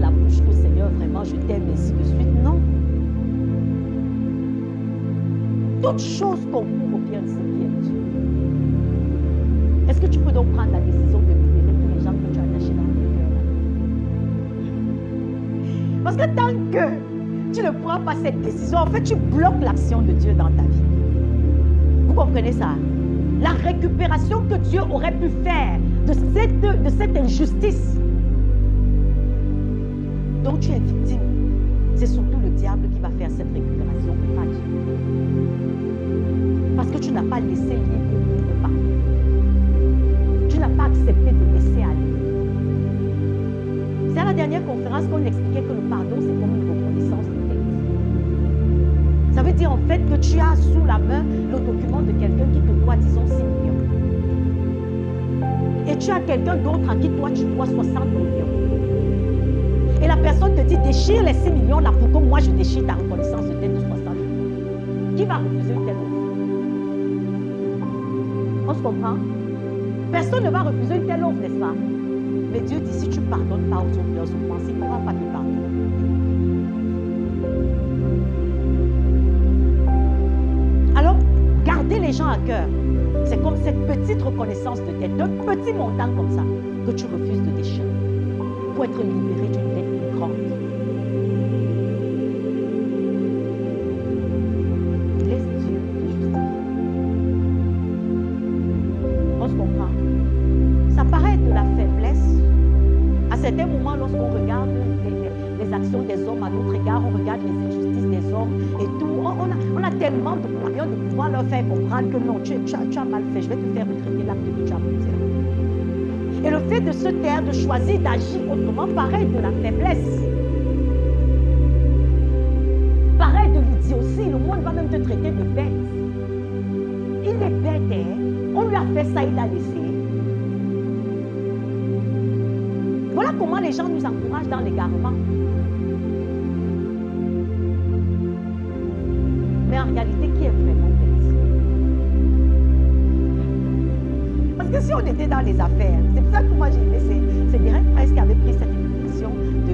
la bouche que Seigneur, vraiment, je t'aime, ainsi de suite. Non. Toutes choses concourent au bien de ceux qui aiment Dieu. Est-ce que tu peux donc prendre la décision de libérer tous les gens que tu as attachés dans ton cœur? Parce que tant que tu ne prends pas cette décision, en fait, tu bloques l'action de Dieu dans ta vie. Vous comprenez ça? La récupération que Dieu aurait pu faire de cette injustice dont tu es victime, c'est surtout le diable qui va faire cette récupération, pas Dieu. Parce que tu n'as pas laissé libre le pardon. Tu n'as pas accepté de laisser aller. C'est à la dernière conférence qu'on expliquait que le pardon, c'est comme une reconnaissance de dette. Ça veut dire en fait que tu as sous la main le document de quelqu'un qui te doit, disons, 6 millions. Et tu as quelqu'un d'autre à qui toi, tu dois 60 millions. Et la personne te dit, déchire les 6 millions là pour que moi, je déchire ta reconnaissance de dette de 60 millions. Qui va refuser une telle offre? On se comprend? Personne ne va refuser une telle offre, n'est-ce pas? Mais Dieu dit, si tu ne pardonnes pas aux autres leurs offenses, il ne pourra pas te pardonner. Alors, gardez les gens à cœur. C'est comme cette petite reconnaissance de dette, d'un petit montant comme ça, que tu refuses de déchirer pour être libéré d'une dette plus grande. Laisse Dieu te justifier. On se comprend? Ça paraît de la faiblesse. À certains moments, lorsqu'on regarde les actions des hommes à notre égard, on regarde les injustices des hommes et tout. On a tellement de moyens de pouvoir leur faire comprendre que non, tu as mal fait, je vais te faire retraiter l'acte que tu as posé. Et le fait de se taire, de choisir d'agir autrement, paraît de la faiblesse. Paraît de l'idiotie. Le monde va même te traiter de bête. Il est bête, hein? On lui a fait ça, il a laissé. Voilà comment les gens nous encouragent dans l'égarement. Mais en réalité, qui est vraiment bête? Parce que si on était dans les affaires, c'est pour ça que moi j'ai aimé ces directs presse qui avaient pris cette émission de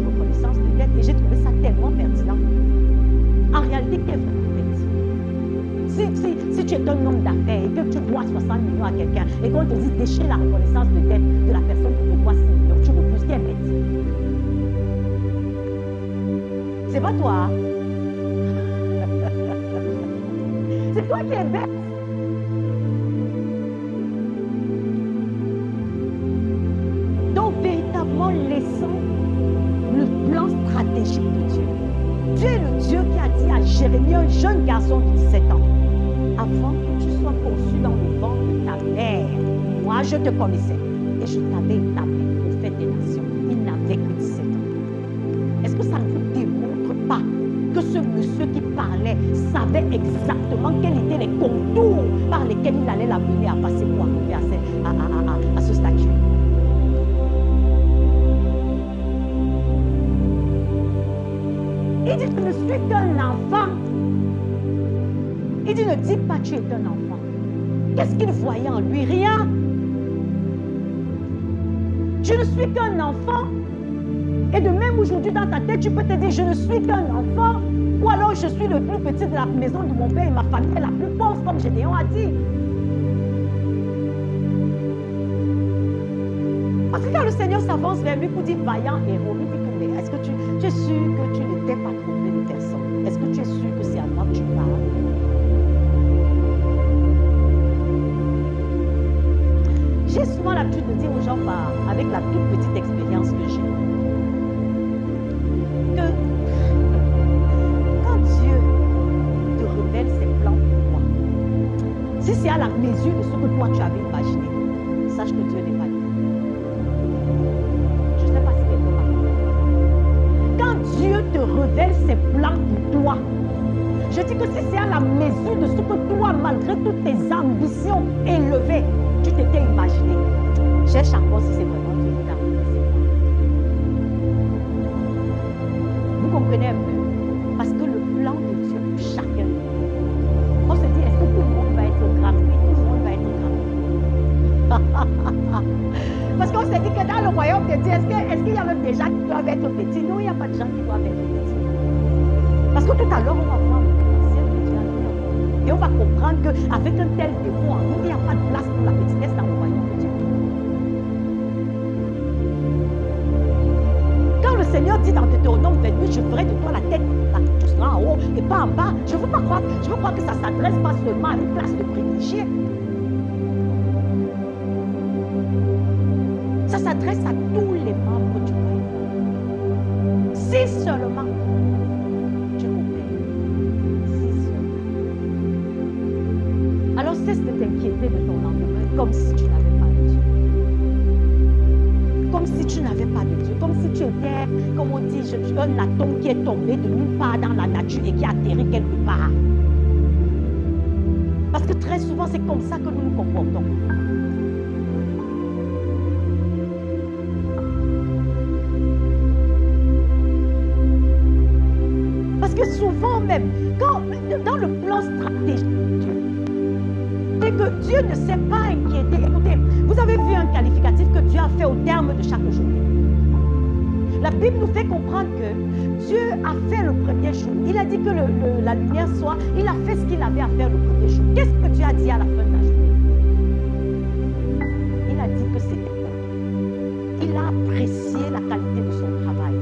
reconnaissance de dette et j'ai trouvé ça tellement pertinent. En réalité, qui est vraiment bête? Si tu es un homme d'affaires et que tu dois 60 millions à quelqu'un et qu'on te dit déchire la reconnaissance de dette de la personne qui te doit 6 millions, tu refuses, qui est bête? C'est pas toi. Hein? C'est toi qui es bête. Donc, véritablement, laissons le plan stratégique de Dieu. Dieu est le Dieu qui a dit à Jérémie, un jeune garçon de 17 ans, avant que tu sois conçu dans le ventre de ta mère, moi je te connaissais et je t'avais établi prophète des nations. Il n'avait que 17 ans. Est-ce que ça ne vous démontre pas que ce monsieur qui parlait savait exactement quels étaient les contours par lesquels il allait l'amener à passer pour arriver à ce statut? Il dit, je ne suis qu'un enfant. Il dit, ne dis pas tu es un enfant. Qu'est-ce qu'il voyait en lui? Rien. Je ne suis qu'un enfant. Et de même aujourd'hui dans ta tête, tu peux te dire, je ne suis qu'un enfant. Ou alors je suis le plus petit de la maison de mon père et ma famille est la plus pauvre, comme Gédéon a dit. Parce que quand le Seigneur s'avance vers lui pour dire vaillant héros, il dit que mais est-ce que tu es sûr que tu ne t'es pas trompé de personne? Est-ce que tu es sûr que c'est à moi que tu parles? J'ai souvent l'habitude de dire aux gens, avec la toute petite expérience que j'ai, que quand Dieu te révèle ses plans pour toi, si c'est à la mesure de ce que toi tu avais imaginé, sache que Dieu n'est pas Dieu. Je ne sais pas si quelqu'un m'a compris. Quand Dieu te révèle ses plans pour toi, je dis que si c'est à la mesure de ce que toi, malgré toutes tes ambitions élevées, tu t'étais imaginé, cherche encore si c'est vraiment Dieu qui t'a révélé ses plans. Vous comprenez un peu? Parce que le plan de Dieu pour chacun, on se dit, est-ce que tout le monde va être gratuit? Tout le monde va être gratuit. Parce qu'on s'est dit que dans le royaume de Dieu, est-ce qu'il y a même des gens qui doivent être petits? Non, il n'y a pas de gens qui doivent être petits. Parce que tout à l'heure, on va voir le potentiel que Dieu a mis en nous. Et on va comprendre qu'avec un tel défaut en nous, il n'y a pas de place pour la petitesse dans le royaume de Dieu. Quand le Seigneur dit dans Deutéronome 28, je ferai de toi la tête, tu seras en haut et pas en bas, je veux croire que ça ne s'adresse pas seulement à une classe de privilégiés. Ça s'adresse à tous les membres du royaume. Si seulement tu obéis. Si seulement. Alors cesse de t'inquiéter de ton lendemain comme si tu n'avais pas de Dieu. Comme si tu n'avais pas de Dieu. Comme si tu étais, comme on dit, un atome qui est tombé de nulle part dans la nature et qui a atterri quelque part. Parce que très souvent, c'est comme ça que nous nous comportons. Parce que souvent même, dans le plan stratégique de Dieu, c'est que Dieu ne s'est pas inquiété. Écoutez, vous avez vu un qualificatif que Dieu a fait au terme de chaque journée. La Bible nous fait comprendre que Dieu a fait le premier jour. Il a dit que la lumière soit, il a fait ce qu'il avait à faire le premier jour. Qu'est-ce que Dieu a dit à la fin de la journée? Il a dit que c'était bon. Il a apprécié la qualité de son travail.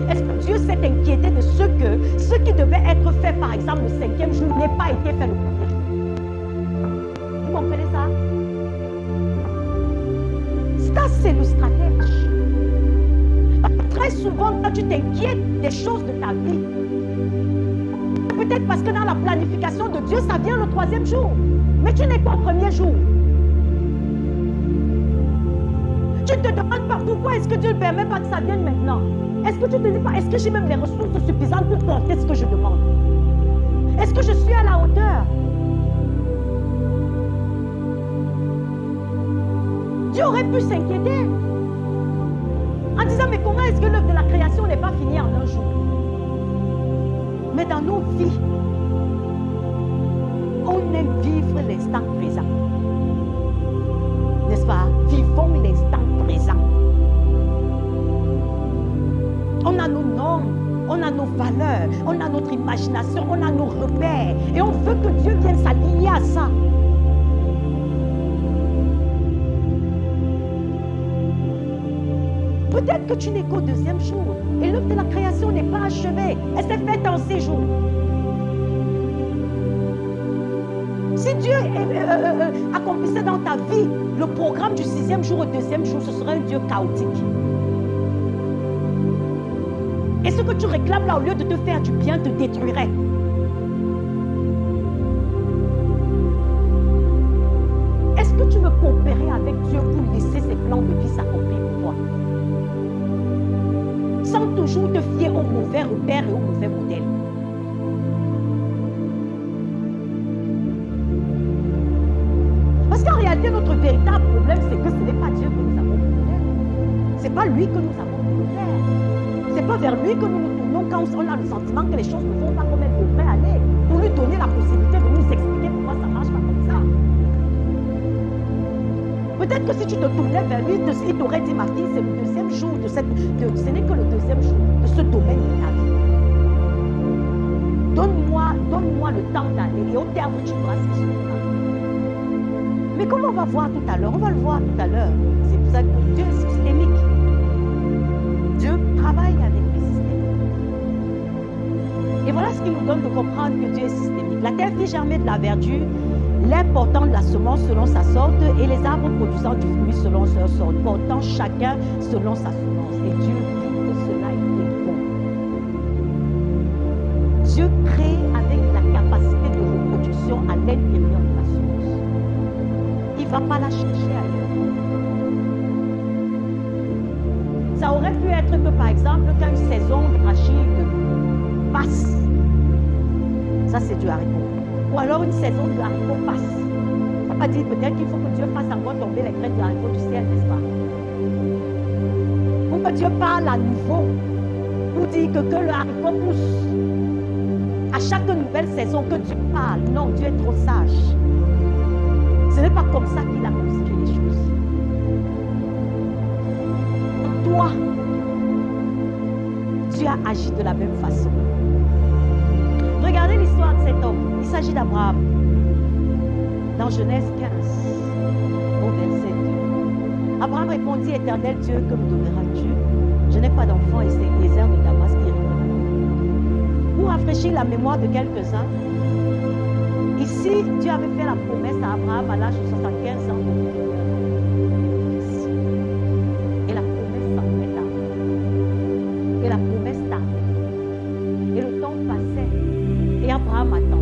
Est-ce que Dieu s'est inquiété de ce qui devait être fait, par exemple, le 5e jour, n'ait pas été fait le premier jour? Vous comprenez ça? Ça, c'est le stratège. Très souvent, quand tu t'inquiètes des choses de ta vie, peut-être parce que dans la planification de Dieu, ça vient le 3e jour. Mais tu n'es pas au premier jour. Tu te demandes pas pourquoi est-ce que Dieu ne permet pas que ça vienne maintenant. Est-ce que tu te dis pas, est-ce que j'ai même les ressources suffisantes pour porter ce que je demande? Est-ce que je suis à la hauteur? Dieu aurait pu s'inquiéter en disant, mais comment est-ce que l'œuvre de la création n'est pas finie en un jour? Mais dans nos vies, on aime vivre l'instant présent. N'est-ce pas? Vivons l'instant présent. On a nos normes, on a nos valeurs. on a notre imagination, on a nos repères. Et on veut que Dieu vienne s'aligner à ça. Peut-être que tu n'es qu'au deuxième jour. Et l'œuvre de la création n'est pas achevée. Elle s'est faite en 6 jours. Si Dieu accomplissait dans ta vie le programme du 6e jour au 2e jour, ce serait un Dieu chaotique. Et ce que tu réclames là, au lieu de te faire du bien, te détruirait. Est-ce que tu veux coopérer avec Dieu pour laisser ses plans de vie s'accomplir pour toi? Sans toujours te fier aux mauvais repères et aux mauvais modèles. Parce qu'en réalité, notre véritable problème, c'est que ce n'est pas Dieu que nous avons voulu faire. Ce n'est pas lui que nous avons voulu faire. Ce n'est pas vers lui que nous nous tournons quand on a le sentiment que les choses ne vont pas comme elles devraient aller. Pour lui donner la possibilité de nous expliquer pourquoi ça ne marche pas comme ça. Peut-être que si tu te tournais vers lui, il t'aurait dit, ma fille, c'est le 2e jour ce n'est que le 2e jour de ce domaine de ta vie. Donne-moi le temps d'aller et au terme, tu verras ce qui se fera. Mais comme on va voir tout à l'heure, on va le voir tout à l'heure. C'est pour ça que Dieu est systémique. Dieu travaille avec les systèmes. Et voilà ce qui nous donne de comprendre que Dieu est systémique. La terre fit germer de la verdure, l'important de la semence selon sa sorte, et les arbres produisant du fruit selon leur sorte, portant chacun selon sa semence. Et Dieu dit que cela était bon. Dieu crée avec la capacité de reproduction à l'intérieur de la semence. Il ne va pas la chercher ailleurs. Ça aurait pu être que, par exemple, quand une saison d'arachide passe, ça c'est du haricot. Ou alors une saison de haricot passe. On va dire peut-être qu'il faut que Dieu fasse encore tomber les graines de haricot du ciel, n'est-ce pas? Ou que Dieu parle à nouveau pour dire que le haricot pousse. À chaque nouvelle saison que Dieu parle, non, Dieu est trop sage. Ce n'est pas comme ça qu'il a constitué les choses. Toi, Dieu a agi de la même façon. Regardez l'histoire de cet homme. Il s'agit d'Abraham. Dans Genèse 15, au verset 2. Abraham répondit, Éternel Dieu, que me donneras-tu? Je n'ai pas d'enfant et c'est Eliezer de Damas qui répond. Pour rafraîchir la mémoire de quelques-uns, ici, Dieu avait fait la promesse à Abraham à l'âge de 75 ans. Et la promesse s'en tardait. Et la promesse tardait. Et le temps passait. Et Abraham attendait.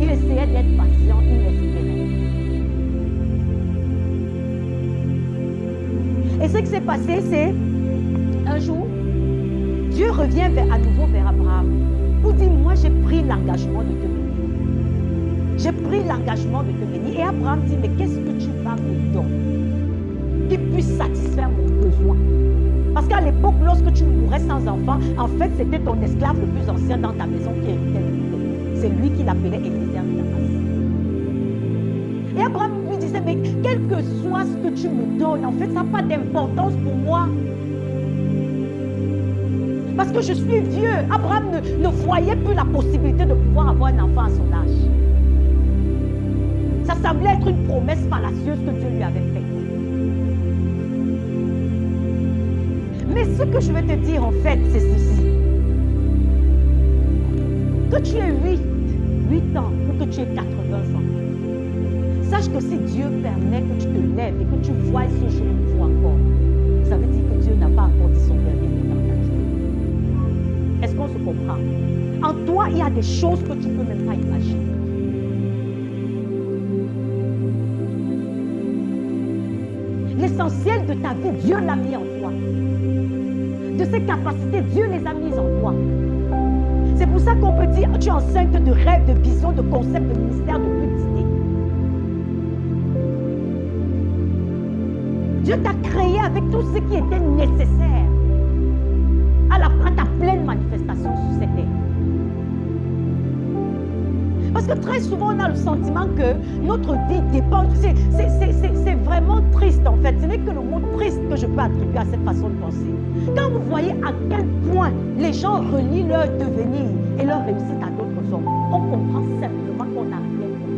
Il essayait d'être patient, il espérait. Et ce qui s'est passé, c'est un jour, Dieu revient à nouveau vers Abraham pour dire, moi j'ai pris l'engagement de te bénir. J'ai pris l'engagement de te bénir. Et Abraham dit, mais qu'est-ce que tu vas me donner qui puisse satisfaire mon besoin? Parce qu'à l'époque, lorsque tu mourais sans enfant, en fait, c'était ton esclave le plus ancien dans ta maison qui héritait le bébé. C'est lui qui l'appelait Eliezer de Damas. Et Abraham lui disait, mais quel que soit ce que tu me donnes, en fait, ça n'a pas d'importance pour moi. Parce que je suis vieux. Abraham ne voyait plus la possibilité de pouvoir avoir un enfant à son âge. Ça semblait être une promesse fallacieuse que Dieu lui avait faite. Mais ce que je vais te dire en fait, c'est ceci. Que tu aies 8 ans ou que tu aies 80 ans, sache que si Dieu permet que tu te lèves et que tu vois ce jour une fois encore, ça veut dire que Dieu n'a pas encore dit son dernier mot dans ta vie. Est-ce qu'on se comprend? En toi, il y a des choses que tu ne peux même pas imaginer. L'essentiel de ta vie, Dieu l'a mis en toi. De ses capacités, Dieu les a mises en toi. C'est pour ça qu'on peut dire, tu es enceinte de rêves, de visions, de concepts, de ministères, de buts d'idées. Dieu t'a créé avec tout ce qui était nécessaire à ta pleine manifestation sur cette terre. Parce que très souvent, on a le sentiment que notre vie dépend. C'est vraiment triste, en fait. Ce n'est que le mot triste que je peux attribuer à cette façon de penser. Quand vous voyez à quel point les gens relient leur devenir et leur réussite à d'autres hommes, on comprend simplement qu'on n'a rien compris.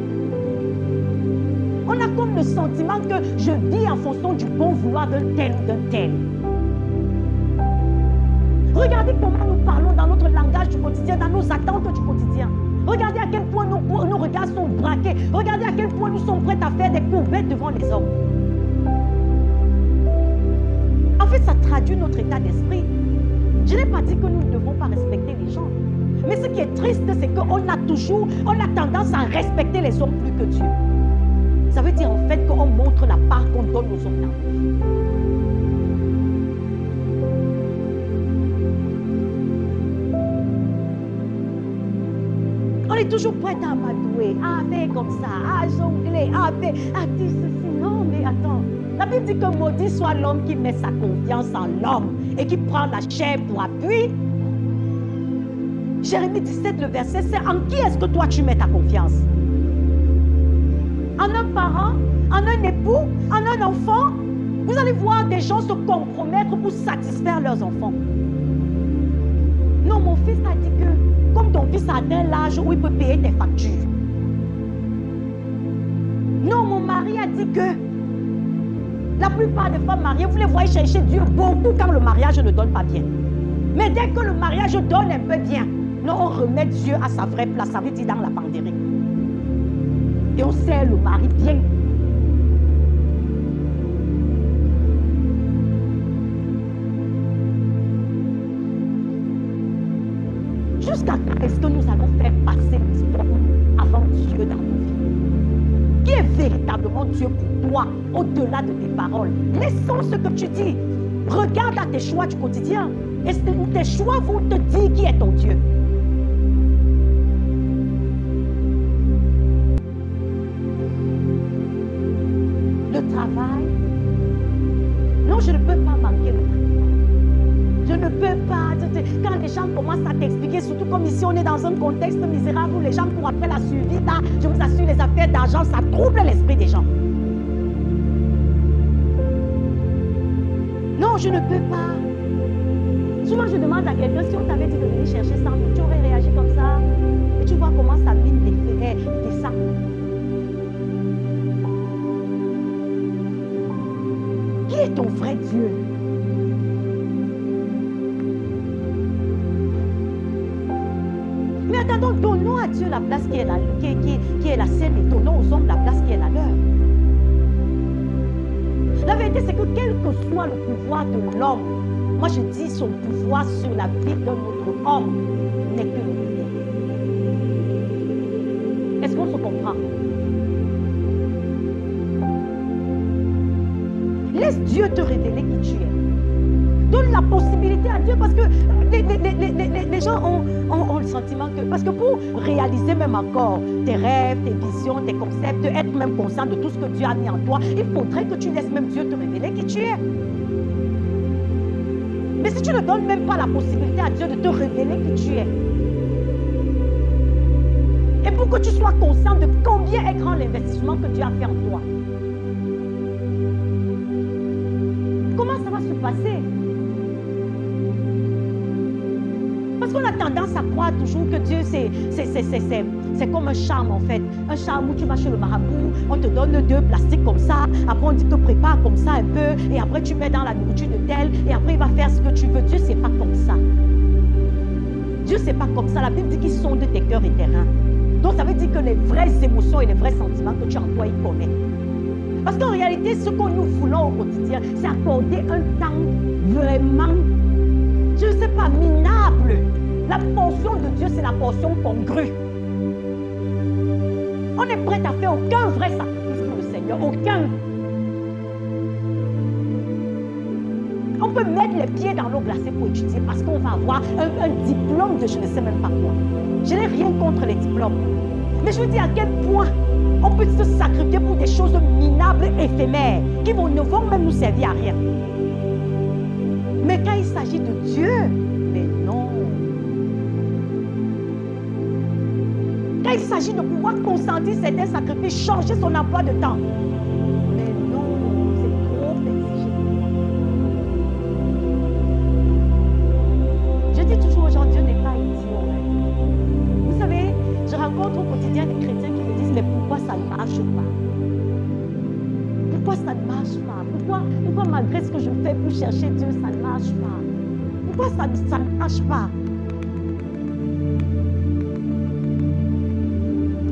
On a comme le sentiment que je vis en fonction du bon vouloir d'un tel ou d'un tel. Regardez comment nous parlons dans notre langage du quotidien, dans nos attentes du quotidien. Regardez à quel point nos regards sont braqués. Regardez à quel point nous sommes prêts à faire des courbettes devant les hommes. En fait, ça traduit notre état d'esprit. Je n'ai pas dit que nous ne devons pas respecter les gens. Mais ce qui est triste, c'est qu'on a tendance à respecter les hommes plus que Dieu. Ça veut dire en fait qu'on montre la part qu'on donne aux hommes dans la vie. On est toujours prêt à amadouer, à faire comme ça, à jongler, à dire ceci. Non, mais attends. La Bible dit que maudit soit l'homme qui met sa confiance en l'homme et qui prend la chair pour appui. Jérémie 17, le verset, c'est en qui est-ce que toi tu mets ta confiance? En un parent, en un époux, en un enfant? Vous allez voir des gens se compromettre pour satisfaire leurs enfants. Non, mon fils a dit que comme ton fils a atteint l'âge où il peut payer tes factures. Non, mon mari a dit que la plupart des femmes mariées, vous les voyez chercher Dieu beaucoup quand le mariage ne donne pas bien. Mais dès que le mariage donne un peu bien, là, on remet Dieu à sa vraie place, ça veut dire dans la pandémie. Et on sert le mari bien. Jusqu'à quand est-ce que nous allons faire passer l'histoire avant Dieu dans nos vies? Qui est véritablement Dieu pour toi, au-delà de tes paroles? Laissons ce que tu dis. Regarde à tes choix du quotidien. Et tes choix vont te dire qui est ton Dieu. Le travail. Non, je ne peux pas manquer le travail. Je ne peux pas. Quand les gens commencent à t'expliquer, surtout comme ici on est dans un contexte misérable où les gens courent après la survie, là, je vous assure, les affaires d'argent, ça trouble l'esprit des gens. Non, je ne peux pas. Souvent je demande à quelqu'un, si on t'avait dit de venir chercher 100 000, tu aurais réagi comme ça. Et tu vois comment ça mine descend. Qui est ton vrai Dieu? Mais attendons, donnons à Dieu la place qui est la sienne et donnons aux hommes la place qui est la leur. La vérité, c'est que quel que soit le pouvoir de l'homme, moi je dis son pouvoir sur la vie d'un autre homme n'est que le mien. Est-ce qu'on se comprend? Laisse Dieu te révéler qui tu es. Donne la possibilité à Dieu parce que les gens ont le sentiment que... Parce que pour réaliser même encore tes rêves, tes visions, tes concepts, être même conscient de tout ce que Dieu a mis en toi, il faudrait que tu laisses même Dieu te révéler qui tu es. Mais si tu ne donnes même pas la possibilité à Dieu de te révéler qui tu es, et pour que tu sois conscient de combien est grand l'investissement que Dieu a fait en toi, comment ça va se passer? Parce qu'on a tendance à croire toujours que Dieu, c'est comme un charme en fait. Un charme où tu vas chez le marabout, on te donne 2 plastiques comme ça, après on dit te prépare comme ça un peu, et après tu mets dans la nourriture de tel, et après il va faire ce que tu veux. Dieu, c'est pas comme ça. Dieu, c'est pas comme ça. La Bible dit qu'il sonde tes cœurs et tes reins. Donc ça veut dire que les vraies émotions et les vrais sentiments que tu as en toi, il connaît. Parce qu'en réalité, ce que nous voulons au quotidien, c'est accorder un temps vraiment, je ne sais pas, minable. La portion de Dieu, c'est la portion congrue. On est prêt à faire aucun vrai sacrifice pour le Seigneur, aucun. On peut mettre les pieds dans l'eau glacée pour étudier parce qu'on va avoir un diplôme de je ne sais même pas quoi. Je n'ai rien contre les diplômes. Mais je veux dire à quel point on peut se sacrifier pour des choses minables, éphémères, qui ne vont même nous servir à rien. Mais quand il s'agit de Dieu, mais non. Quand Quand il s'agit de pouvoir consentir certains sacrifices, changer son emploi de temps. Mais non, c'est trop exigé. Je dis toujours aux gens, Dieu n'est pas idiot. Vous savez, je rencontre au quotidien des chrétiens qui me disent, mais pourquoi ça ne marche pas? Pourquoi ça ne marche pas? Pourquoi malgré ce que je fais pour chercher Dieu, ça ne marche pas? Pourquoi ça ne marche pas?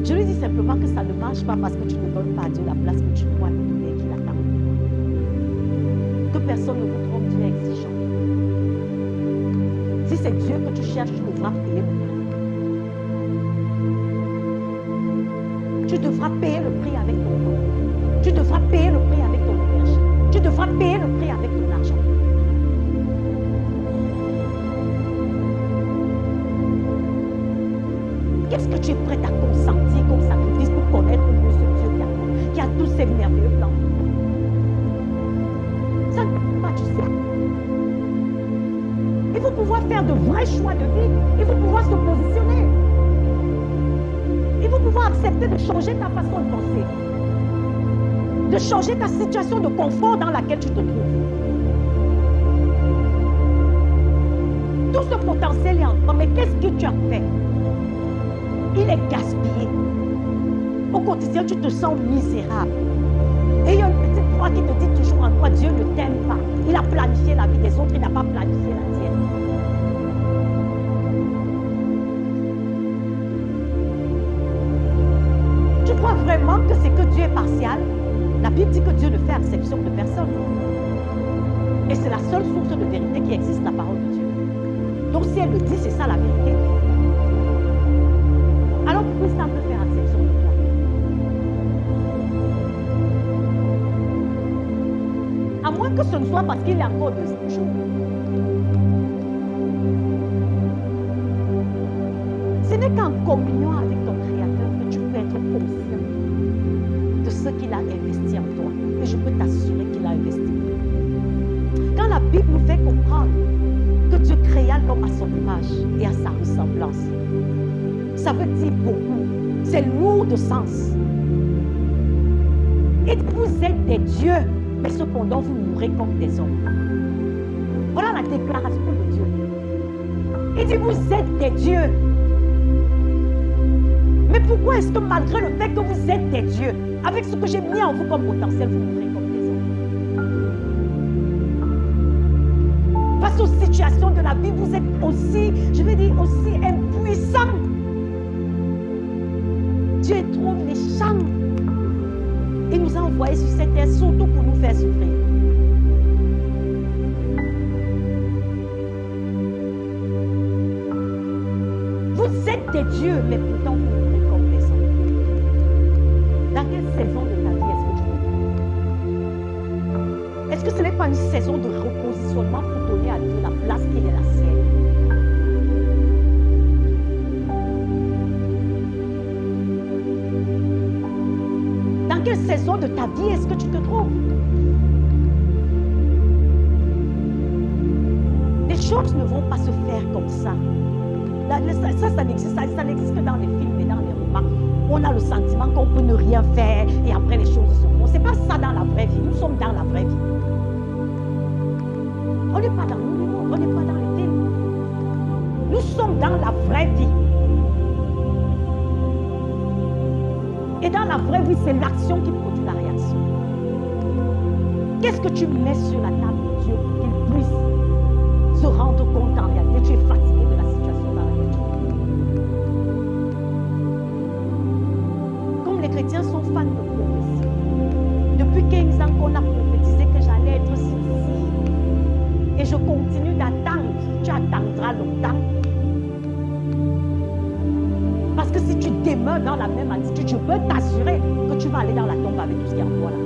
Je lui dis simplement que ça ne marche pas parce que tu ne donnes pas à Dieu la place que tu dois lui donner et qu'il attend. Que personne ne vous trompe, Dieu est exigeant. Si c'est Dieu que tu cherches, tu devras payer le prix. Tu devras payer le prix avec ton temps. Tu devras payer le prix avec ton énergie. Tu devras payer le prix avec ton argent. Qu'est-ce que tu es prêt à consentir comme sacrifice pour connaître mieux ce Dieu qui a tous ces merveilleux plans? Ça ne peut pas, tu sais. Il faut pouvoir faire de vrais choix de vie. Il faut pouvoir se positionner. Il faut pouvoir accepter de changer ta façon de penser. De changer ta situation de confort dans laquelle tu te trouves. Tout ce potentiel est en toi, mais qu'est-ce que tu as fait? Il est gaspillé. Au quotidien, tu te sens misérable. Et il y a une petite voix qui te dit toujours en toi, Dieu ne t'aime pas. Il a planifié la vie des autres, il n'a pas planifié la tienne. Tu crois vraiment que c'est que Dieu est partial? La Bible dit que Dieu ne fait exception de personne. Et c'est la seule source de vérité qui existe, la parole de Dieu. Donc si elle le dit, c'est ça la vérité. Alors pourquoi ça peut faire exception de toi? À moins que ce ne soit parce qu'il est encore deuxième jour. Ce n'est qu'en communion avec ton Créateur que tu peux être conscient de ce qu'il a investi en toi. Et je peux t'assurer qu'il a investi. Quand la Bible nous fait comprendre que Dieu créa l'homme à son image et à sa ressemblance, ça veut dire beaucoup. C'est lourd de sens. Et vous êtes des dieux, mais cependant vous mourrez comme des hommes. Voilà la déclaration de Dieu. Il dit vous êtes des dieux. Mais pourquoi est-ce que malgré le fait que vous êtes des dieux, avec ce que j'ai mis en vous comme potentiel, vous mourrez comme des hommes? Face aux situations de la vie, vous êtes aussi, je vais dire, aussi impuissants. Dieu est trop méchant. Il nous a envoyés sur cette terre surtout pour nous faire souffrir. Vous êtes des dieux, mais pourtant vous mourrez comme des hommes. Dans quelle saison de ta vie est-ce que tu es? Est-ce que ce n'est pas une saison de repositionnement pour donner à Dieu la place qui est la sienne? Dans quelle saison de ta vie est-ce que tu te trouves? Les choses ne vont pas se faire comme ça. Ça n'existe que dans les films et dans les romans. On a le sentiment qu'on peut ne rien faire et après les choses se font. Ce n'est pas ça dans la vraie vie. Nous sommes dans la vraie vie. On n'est pas dans le monde, on n'est pas dans les films. Nous sommes dans la vraie vie. Et dans la vraie vie, c'est l'action qui produit la réaction. Qu'est-ce que tu mets sur la table de Dieu pour qu'il puisse se rendre compte en réalité? Tu es fatigué de la situation dans laquelle tu es. Comme les chrétiens sont fans de prophétie, depuis 15 ans qu'on a prophétisé que j'allais être ceci, et je continue d'attendre, tu attendras longtemps. Parce que si tu demeures dans la même attitude, je peux t'assurer que tu vas aller dans la tombe avec tout ce qui est en toi là.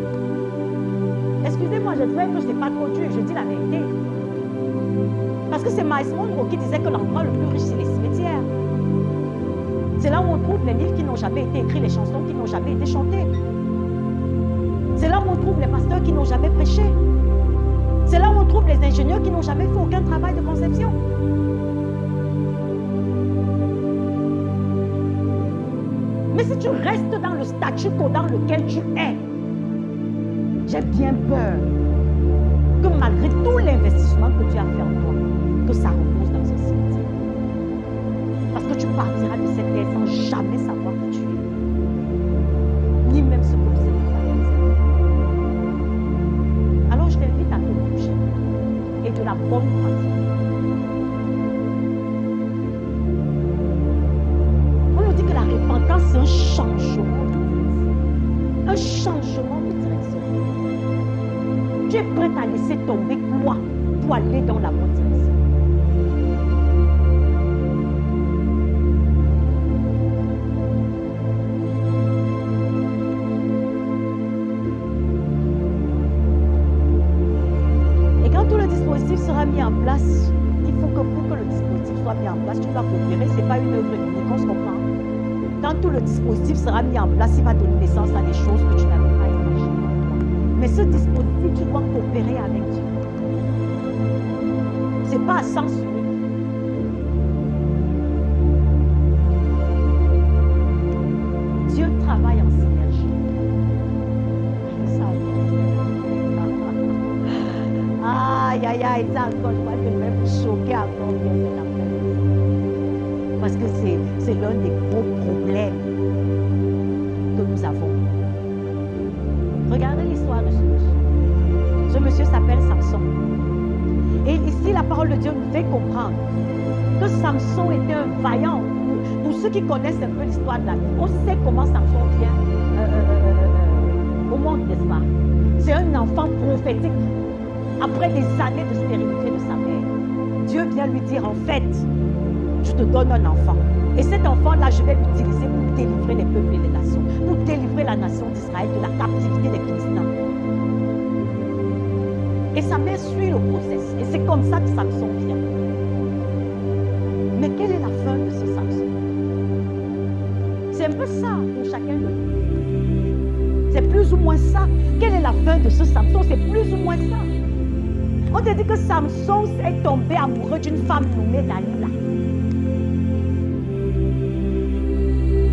Excusez-moi, je trouvais que ce n'est pas trop dur, je dis la vérité. Parce que c'est Miles Monroe qui disait que l'endroit le plus riche, c'est les cimetières. C'est là où on trouve les livres qui n'ont jamais été écrits, les chansons qui n'ont jamais été chantées. C'est là où on trouve les pasteurs qui n'ont jamais prêché. C'est là où on trouve les ingénieurs qui n'ont jamais fait aucun travail de conception. Mais si tu restes dans le statu quo dans lequel tu es, j'ai bien peur que malgré tout l'investissement que tu as fait en toi, que ça repose dans un cimetière. Parce que tu partiras de cette terre sans jamais savoir qui tu es. Ni même ce que le Seigneur t'a réalisé. Alors je t'invite à te bouger et de la bonne pratique. On nous dit que la repentance, c'est un changement de direction. Un changement de direction. Tu es prêt à laisser tomber quoi pour aller dans la bonne direction. Et quand tout le dispositif sera mis en place, il faut que pour que le dispositif soit mis en place, tu dois coopérer. Ce n'est pas une œuvre unique, on se comprend. Quand tout le dispositif sera mis en place, il va donner naissance à des choses que tu n'avais pas imaginées. Mais ce dispositif, tu dois coopérer avec Dieu. Ce n'est pas à sens unique. Dieu travaille en synergie. Aïe, aïe, aïe, ça encore, je crois que je vais vous choquer encore bien cette affaire. Parce que c'est l'un des gros problèmes que nous avons. Regardez l'histoire de ce monsieur. Ce monsieur s'appelle Samson. Et ici, la parole de Dieu nous fait comprendre que Samson était un vaillant. Pour ceux qui connaissent un peu l'histoire de la Bible, on sait comment Samson vient au monde, n'est-ce pas? C'est un enfant prophétique. Après des années de stérilité de sa mère, Dieu vient lui dire, en fait, je te donne un enfant. Et cet enfant-là, je vais l'utiliser pour délivrer les peuples et les nations, pour délivrer la nation d'Israël de la captivité des Philistins. Et sa mère suit le processus. Et c'est comme ça que Samson vient. Mais quelle est la fin de ce Samson? C'est un peu ça pour chacun de nous. C'est plus ou moins ça. Quelle est la fin de ce Samson? C'est plus ou moins ça. On te dit que Samson est tombé amoureux d'une femme nommée Dalila.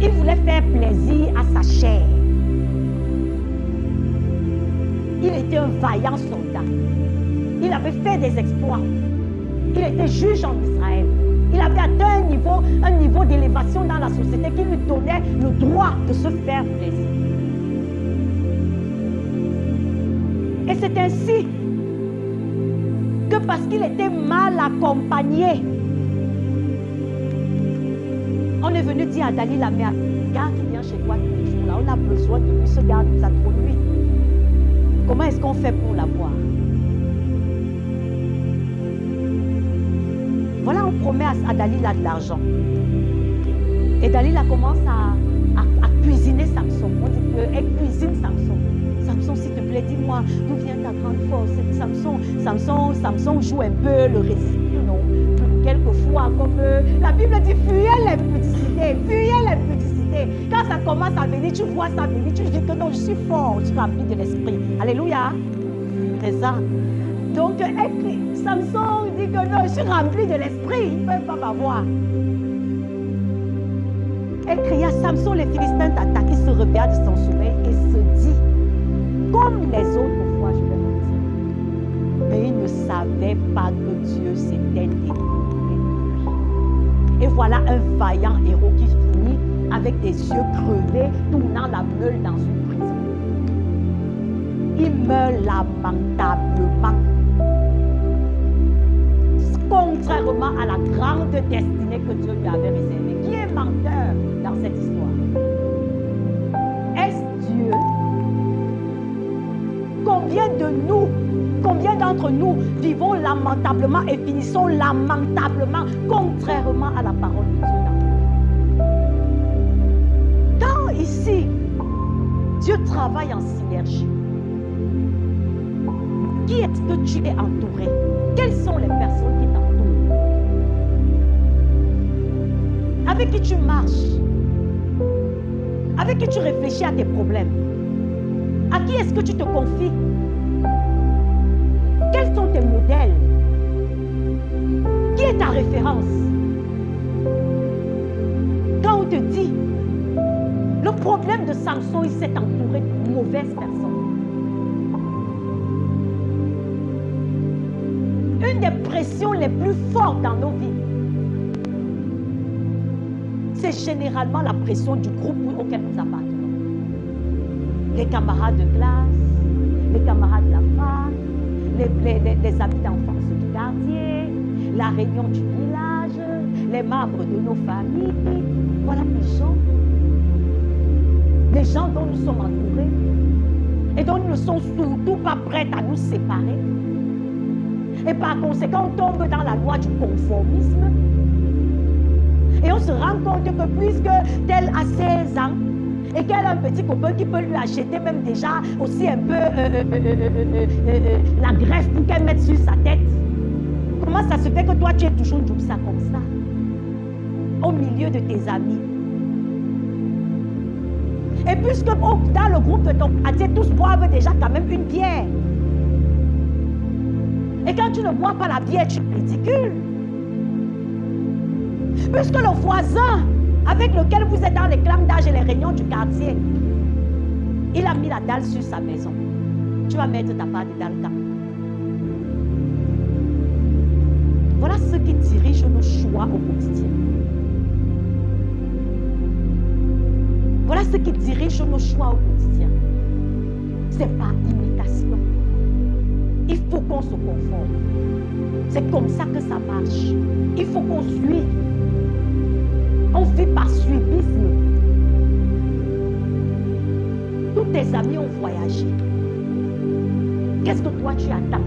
Il voulait faire plaisir à sa chair. Il était un vaillant soldat. Il avait fait des exploits. Il était juge en Israël. Il avait atteint un niveau d'élévation dans la société qui lui donnait le droit de se faire plaisir. Et c'est ainsi que parce qu'il était mal accompagné, on est venu dire à Dalila, mais garde qui vient chez toi tous les jours, là, on a besoin de lui, ce garde nous a trop de lui. Comment est-ce qu'on fait pour l'avoir? Voilà, on promet à Dalila de l'argent. Et Dalila commence à cuisiner Samson. On dit qu'elle cuisine Samson. Samson, s'il te plaît, dis-moi, d'où vient ta grande force? Samson joue un peu le récit, non? Quelquefois, comme la Bible dit, fuyez l'impudicité, fuyez l'impudicité. Quand ça commence à venir, tu vois ça venir, tu dis que non, je suis fort, je suis rempli de l'esprit. Alléluia. C'est ça. Donc, Samson dit que non, je suis rempli de l'esprit, il ne peut pas m'avoir. Elle cria, Samson, les Philistins t'attaquent. Il se réveilla de son sommeil et se dit, comme les autres fois, je vais mentir. Mais il ne savait pas que Dieu s'était délivré. Et voilà un vaillant héros qui finit avec des yeux crevés, tournant la meule dans une prison. Il meurt lamentablement. Contrairement à la grande destinée que Dieu lui avait réservée. Qui est menteur dans cette histoire? Est-ce Dieu? Combien d'entre nous vivons lamentablement et finissons lamentablement contrairement à la parole de Dieu? Quand ici, Dieu travaille en synergie, qui est-ce que tu es entouré? Quelles sont les personnes qui t'entourent? Avec qui tu marches? Avec qui tu réfléchis à tes problèmes? À qui est-ce que tu te confies? Quels sont tes modèles? Qui est ta référence? Quand on te dit Le problème de Samson, il s'est entouré de mauvaises personnes. Une des pressions les plus fortes dans nos vies, c'est généralement la pression du groupe auquel nous appartenons. Les camarades de classe, les camarades de la fac, les amis d'enfance du quartier, la réunion du village, les membres de nos familles. Voilà les gens dont nous sommes entourés et dont nous ne sommes surtout pas prêts à nous séparer. Et par conséquent, on tombe dans la loi du conformisme. Et on se rend compte que puisque tel a 16 ans et qu'elle a un petit copain qui peut lui acheter même déjà aussi un peu la greffe pour qu'elle mette sur sa tête, comment ça se fait que toi tu es toujours ça comme ça au milieu de tes amis? Et puisque dans le groupe de ton quartier, tous boivent déjà quand même une bière. Et quand tu ne bois pas la bière, tu es ridicule. Puisque le voisin avec lequel vous êtes dans les clams d'âge et les réunions du quartier, il a mis la dalle sur sa maison, tu vas mettre ta part de dalle quand. Voilà ce qui dirige nos choix au quotidien. Voilà ce qui dirige nos choix au quotidien. C'est par imitation. Il faut qu'on se conforme. C'est comme ça que ça marche. Il faut qu'on suive. On vit par suivisme. Tous tes amis ont voyagé. Qu'est-ce que toi tu attends?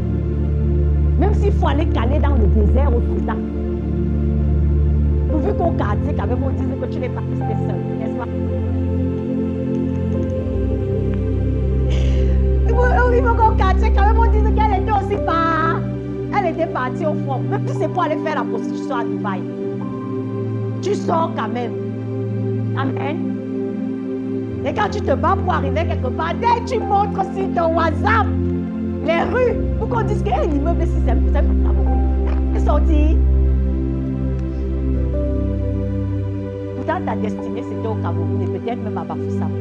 Même s'il faut aller caler dans le désert au Soudan. Pourvu qu'au quartier, quand même, on dise que tu n'es pas resté seul, n'est-ce pas? Il faut qu'au quartier, quand même, on dise qu'elle était aussi pas. Elle était partie au front. Même si c'est pour aller faire la prostitution à Dubaï. Tu sors quand même. Amen. Et quand tu te bats pour arriver quelque part, dès que tu montres sur ton WhatsApp les rues, pour qu'on dise que l'immeuble ici, c'est pour Cameroun. Tu es sorti. Pourtant, ta destinée, c'était au Cameroun et peut-être même à Bafoussam.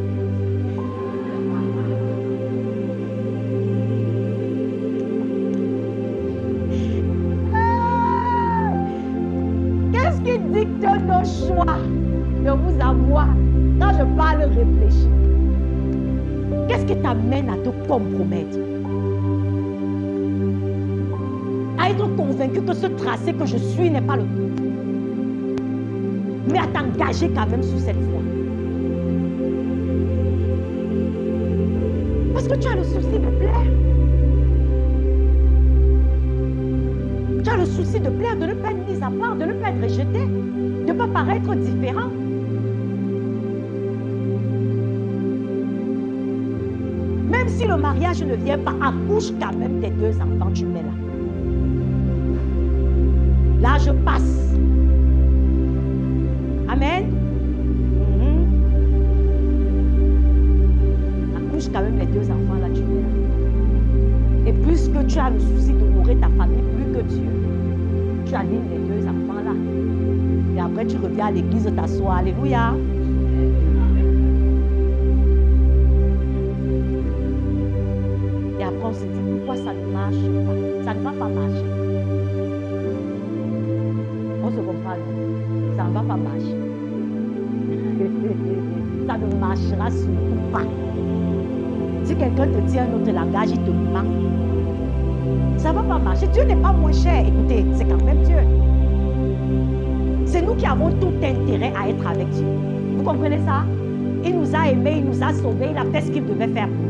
Qu'est-ce qui dicte nos choix de vous avoir? Quand je parle, réfléchis. Qu'est-ce qui t'amène à te compromettre? À être convaincu que ce tracé que je suis n'est pas le bon. Mais à t'engager quand même sur cette voie. Parce que tu as le souci de plaire. Tu as le souci de plaire, de ne pas être mis à part, de ne pas être rejeté, de ne pas paraître différent. Même si le mariage ne vient pas, accouche quand même tes 2 enfants, tu mets là. Là, je passe. Amen. Accouche quand même les 2 enfants là, tu mets là. Et puisque tu as le souci d'honorer ta famille plus que Dieu, tu alignes les 2 enfants là. Et après, tu reviens à l'église t'asseoir. Alléluia. Et après, on se dit, pourquoi ça ne marche pas? Ça ne va pas marcher. On se comprend, ça ne va pas marcher. Ça ne marchera surtout pas. Si quelqu'un te dit un autre langage, il te ment. Ça ne va pas marcher. Dieu n'est pas moins cher. Écoutez, c'est quand même Dieu. C'est nous qui avons tout intérêt à être avec Dieu. Vous comprenez ça? Il nous a aimés, il nous a sauvés, il a fait ce qu'il devait faire pour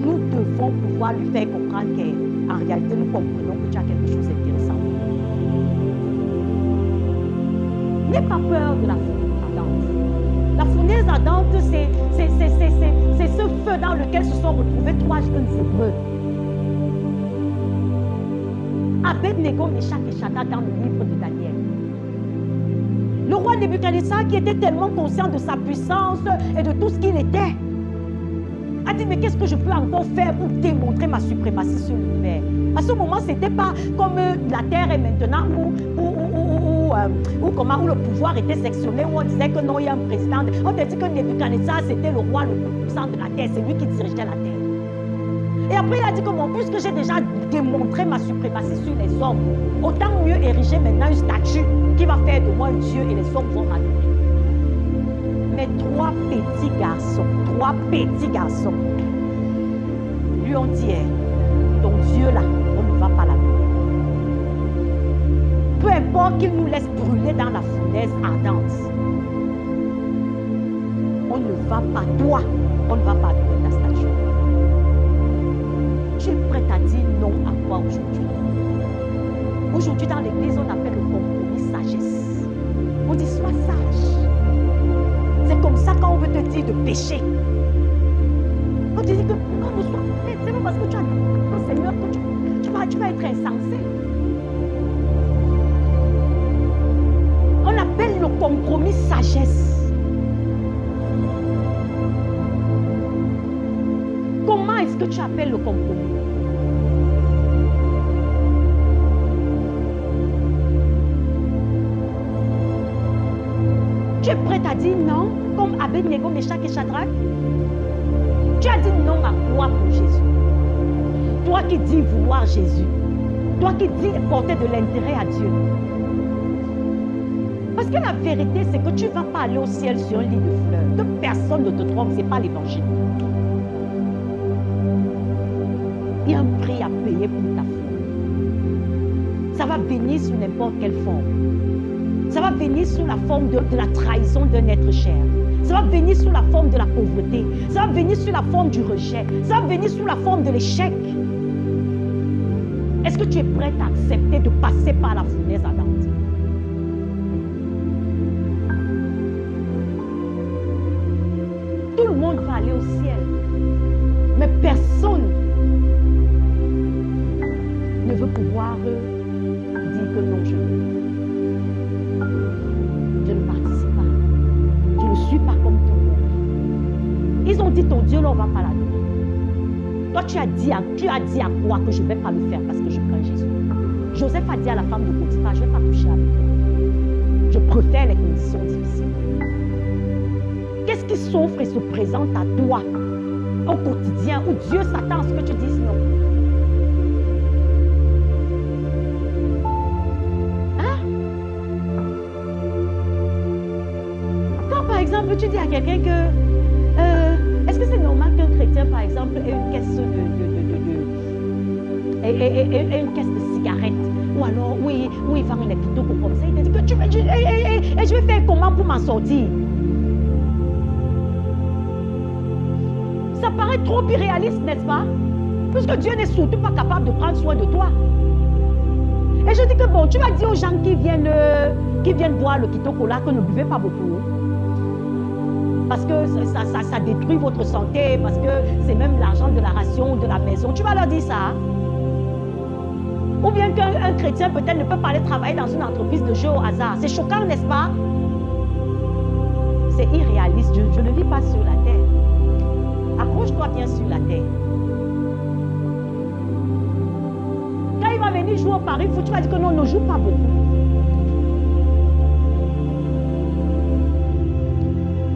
nous. Nous devons pouvoir lui faire comprendre qu'en réalité, nous comprenons que tu as quelque chose d'intéressant. N'aie pas peur de la fournaise ardente. La fournaise ardente, c'est ce feu dans lequel se sont retrouvés 3 jeunes Hébreux. Abed-Nego, Meshach et Shadrach dans le livre de Daniel. Le roi Nebuchadnezzar, qui était tellement conscient de sa puissance et de tout ce qu'il était, a dit, mais qu'est-ce que je peux encore faire pour démontrer ma suprématie sur l'univers? À ce moment, ce n'était pas comme la terre est maintenant où où le pouvoir était sectionné, où on disait que non, il y a un président. On te dit que Nebuchadnezzar, c'était le roi le plus puissant de la terre. C'est lui qui dirigeait la terre. Et après, il a dit que bon, puisque j'ai déjà démontré ma suprématie sur les hommes, autant mieux ériger maintenant une statue qui va faire de moi un Dieu et les hommes vont m'adorer. Mais trois petits garçons, lui ont dit, ton Dieu là, on ne va pas l'adorer. Peu importe qu'il nous laisse brûler dans la fournaise ardente, on ne va pas, toi, on ne va pas adorer ta statue. Tu es prête à dire non à quoi aujourd'hui? Aujourd'hui, dans l'église, on appelle le compromis sagesse. On dit, sois sage. C'est comme ça quand on veut te dire de pécher. On te dit que non, ne sois pas bête. C'est pas parce que tu as dit au Seigneur que tu vas être insensé. On appelle le compromis sagesse. Comment est-ce que tu appelles le compromis? Tu es prête à dire non, comme Abednego, Meshach et Shadrach? Tu as dit non à quoi pour Jésus? Toi qui dis vouloir Jésus, toi qui dis porter de l'intérêt à Dieu. Parce que la vérité, c'est que tu ne vas pas aller au ciel sur un lit de fleurs. Que personne ne te trompe, ce n'est pas l'évangile. Il y a un prix à payer pour ta foi. Ça va venir sous n'importe quelle forme. Ça va venir sous la forme de la trahison d'un être cher. Ça va venir sous la forme de la pauvreté. Ça va venir sous la forme du rejet. Ça va venir sous la forme de l'échec. Est-ce que tu es prête à accepter de passer par la fournaise ardente? Tout le monde va aller au ciel. Mais personne ne veut pouvoir dire que non, je ne participe pas. Je ne suis pas comme tout le monde. Ils ont dit ton Dieu, là, on ne va pas l'adorer. Toi, tu as dit à quoi que je ne vais pas le faire parce que je crains Jésus. Joseph a dit à la femme de Potiphar, je ne vais pas coucher avec toi. Je préfère les conditions difficiles. Qu'est-ce qui s'offre et se présente à toi au quotidien où Dieu s'attend à ce que tu dises non? Par exemple, tu dis à quelqu'un que est-ce que c'est normal qu'un chrétien, par exemple, ait une caisse une caisse de cigarettes ou alors oui, il vend les pitons comme ça, il te dit que je vais faire comment pour m'en sortir? Ça paraît trop irréaliste, n'est-ce pas? Puisque Dieu n'est surtout pas capable de prendre soin de toi. Et je dis que bon, tu vas dire aux gens qui viennent boire le Kito-Cola que ne buvez pas beaucoup. Parce que ça détruit votre santé, parce que c'est même l'argent de la ration, de la maison. Tu vas leur dire ça. Ou bien qu'un chrétien peut-être ne peut pas aller travailler dans une entreprise de jeu au hasard. C'est choquant, n'est-ce pas? C'est irréaliste. Je ne vis pas sur la terre. Accroche-toi bien sur la terre. Quand il va venir jouer au pari foot, tu vas dire que non, ne joue pas beaucoup.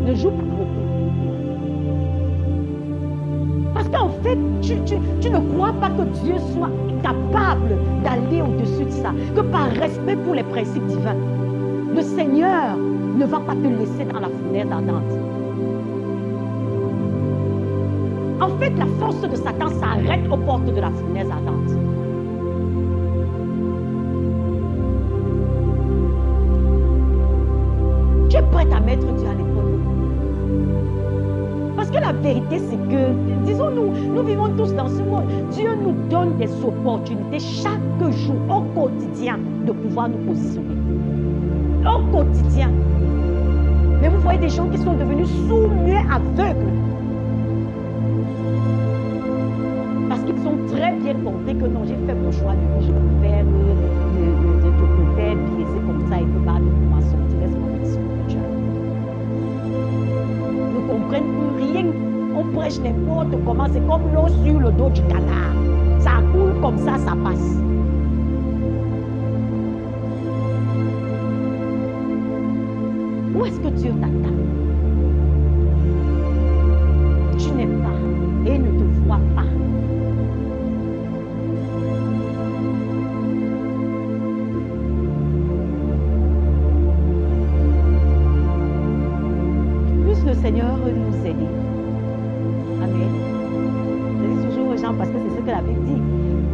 Ne joue pas beaucoup. Parce qu'en fait, tu ne crois pas que Dieu soit capable d'aller au-dessus de ça. Que par respect pour les principes divins, le Seigneur ne va pas te laisser dans la fournaise ardente. En fait, la force de Satan s'arrête aux portes de la fournaise ardente. Tu es prête à mettre Dieu à l'épreuve. Parce que la vérité, c'est que, disons-nous, nous vivons tous dans ce monde. Dieu nous donne des opportunités chaque jour, au quotidien, de pouvoir nous positionner. Au quotidien. Mais vous voyez des gens qui sont devenus sourds, muets, aveugles. Parce qu'ils ont très bien compris que non, j'ai fait mon choix de vie, je préfère baiser comme ça et que par de moi sortir, laisse-moi mettre sur le Dieu. Ne comprennent plus rien. On prêche n'importe comment, c'est comme l'eau sur le dos du canard. Ça coule comme ça passe. Où est-ce que Dieu t'attend? Tu n'es pas et ne te vois pas. Puisse le Seigneur nous aider. Amen. Je dis toujours aux gens, parce que c'est ce que la Bible dit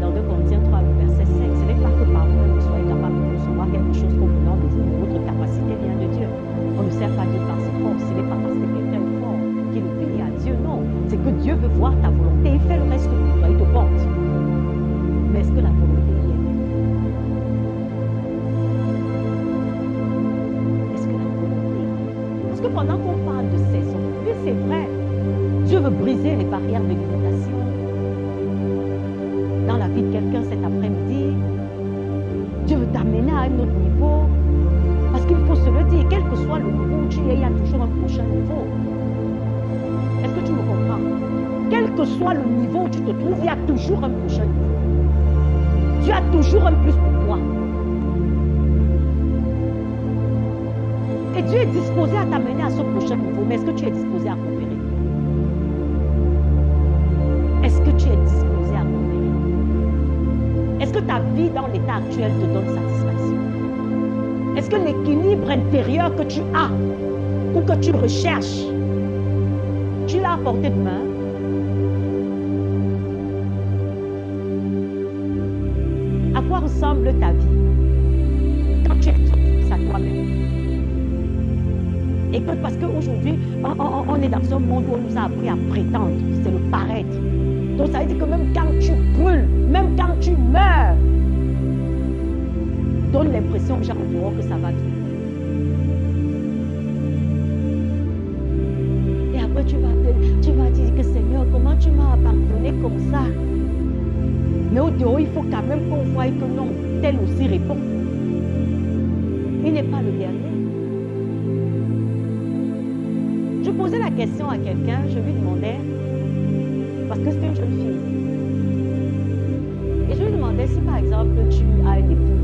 dans 2 Corinthiens 3, verset 5. Ce n'est pas que par vous-même vous soyez capable de recevoir quelque chose comme venant de vous, mais votre capacité vient de Dieu. On ne sert pas Dieu par ses forces. Ce n'est pas parce que quelqu'un est fort qu'il obéit à Dieu. Non. C'est que Dieu veut voir ta volonté. Il fait le reste pour toi. Il te porte. Mais est-ce que la volonté y est? Est-ce que la volonté y est? Parce que pendant qu'on parle de saison, oui, c'est vrai. Dieu veut briser les barrières de limitation. Dans la vie de quelqu'un cet après-midi, Dieu veut t'amener à un autre niveau. Parce qu'il faut se le dire, quel que soit le niveau où tu es, il y a toujours un prochain niveau. Est-ce que tu me comprends? Quel que soit le niveau où tu te trouves, il y a toujours un prochain niveau. Dieu a toujours un plus pour toi. Et Dieu est disposé à t'amener à ce prochain niveau. Mais est-ce que tu es disposé à coopérer? Est-ce que tu es disposé à coopérer? Est-ce que ta vie dans l'état actuel te donne satisfaction? Est-ce que l'équilibre intérieur que tu as ou que tu recherches, tu l'as à portée de main? À quoi ressemble ta vie quand tu es face à toi-même? Et que parce qu'aujourd'hui, on est dans un monde où on nous a appris à prétendre, c'est le paraître. Donc ça veut dire que même quand tu brûles, même quand tu meurs, donne l'impression que j'ai en dehors que ça va bien. Et après tu vas dire que Seigneur, comment tu m'as abandonné comme ça? Mais au dehors, il faut quand même qu'on voie que non, tel aussi répond. Il n'est pas le dernier. Je posais la question à quelqu'un, je lui demandais, parce que c'est une jeune fille, et je lui demandais si par exemple tu as un époux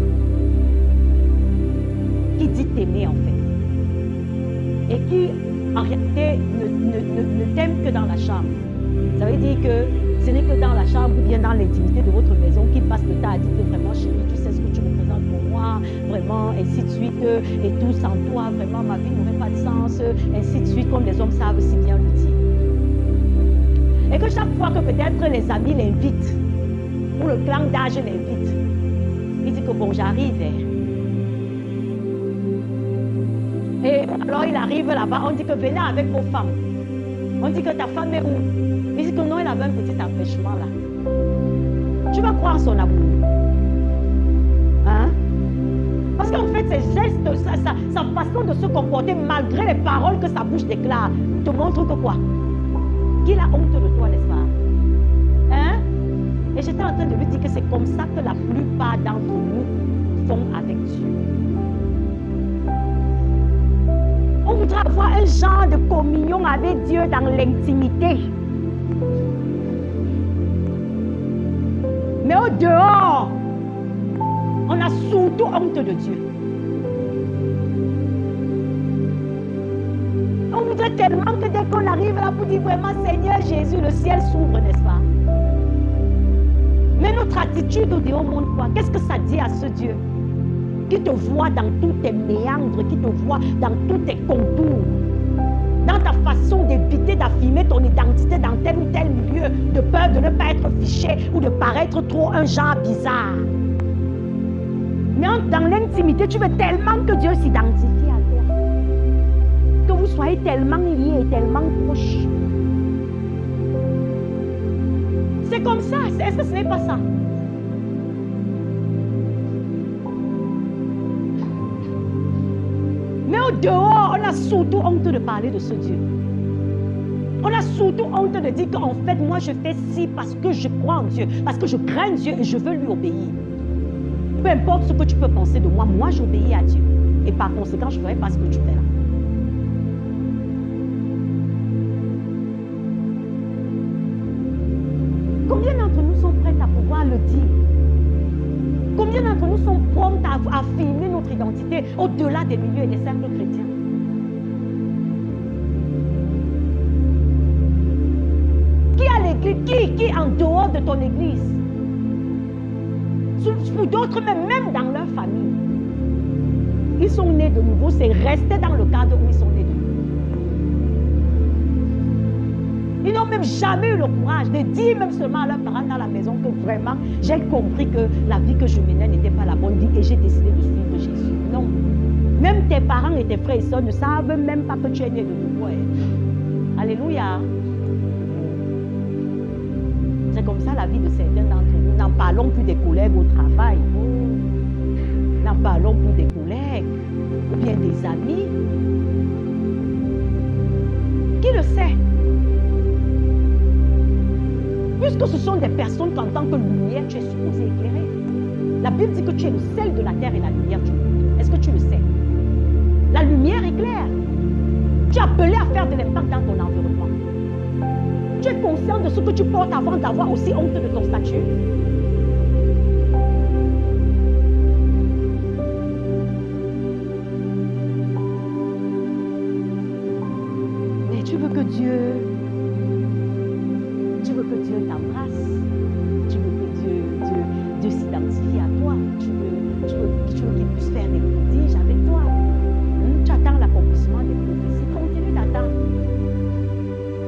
qui dit t'aimer en fait, et qui en réalité ne t'aime que dans la chambre. Ça veut dire que ce n'est que dans la chambre ou bien dans l'intimité de votre maison qu'il passe le temps à dire que vraiment chérie, tu sais ce que tu représentes pour moi, vraiment, ainsi de suite, et tout sans toi, vraiment ma vie n'aurait pas de sens, ainsi de suite, comme les hommes savent si bien le dire. Et que chaque fois que peut-être les amis l'invitent, ou le clan d'âge l'invite, il dit que bon, j'arrive. Et alors il arrive là-bas, on dit que venez avec vos femmes. On dit que ta femme est où? Il dit que non, elle avait un petit empêchement là. Tu vas croire son amour. Hein? Parce qu'en fait, ses gestes, sa façon de se comporter, malgré les paroles que sa bouche déclare, te montre que quoi? Qu'il a honte de toi, n'est-ce pas? Hein? Et j'étais en train de lui dire que c'est comme ça que la plupart d'entre nous font avec Dieu. On voudrait avoir un genre de communion avec Dieu dans l'intimité. Mais au dehors, on a surtout honte de Dieu. On voudrait tellement que dès qu'on arrive là pour dire vraiment Seigneur Jésus, le ciel s'ouvre, n'est-ce pas? Mais notre attitude au dehors montre quoi? Qu'est-ce que ça dit à ce Dieu qui te voit dans tous tes méandres, qui te voit dans tous tes contours, dans ta façon d'éviter d'affirmer ton identité dans tel ou tel milieu, de peur de ne pas être fiché ou de paraître trop un genre bizarre. Mais dans l'intimité, tu veux tellement que Dieu s'identifie à toi, que vous soyez tellement liés et tellement proches. C'est comme ça. Est-ce que ce n'est pas ça? Mais au dehors, on a surtout honte de parler de ce Dieu. On a surtout honte de dire qu'en fait, moi, je fais ci parce que je crois en Dieu, parce que je crains Dieu et je veux lui obéir. Peu importe ce que tu peux penser de moi, moi, j'obéis à Dieu. Et par conséquent, je ne ferai pas ce que tu fais là. Combien d'entre nous sont prêts à pouvoir le dire? Combien d'entre nous sont prompts à affirmer notre identité au-delà des milieux et des cercles chrétiens? Qui en dehors de ton église, pour d'autres même dans leur famille, ils sont nés de nouveau, c'est resté dans le cadre où ils sont nés de nouveau. Ils n'ont même jamais eu le courage de dire même seulement à leurs parents dans la maison que vraiment, j'ai compris que la vie que je menais n'était pas la bonne vie et j'ai décidé de suivre Jésus. Non. Même tes parents et tes frères et sœurs ne savent même pas que tu es né de nouveau. Hein. Alléluia. C'est comme ça la vie de certains d'entre nous. N'en parlons plus des collègues au travail. N'en parlons plus des collègues ou bien des amis. Qui le sait? Puisque ce sont des personnes qu'en tant que lumière, tu es supposé éclairer. La Bible dit que tu es le sel de la terre et la lumière du monde. Est-ce que tu le sais? La lumière éclaire. Tu es appelé à faire de l'impact dans ton environnement. Tu es conscient de ce que tu portes avant d'avoir aussi honte de ton statut? Mais tu veux que Dieu t'embrasse. Tu veux que Dieu s'identifie à toi. Tu veux qu'il puisse faire des prodiges avec toi. Tu attends l'accomplissement des prophéties. Continue d'attendre.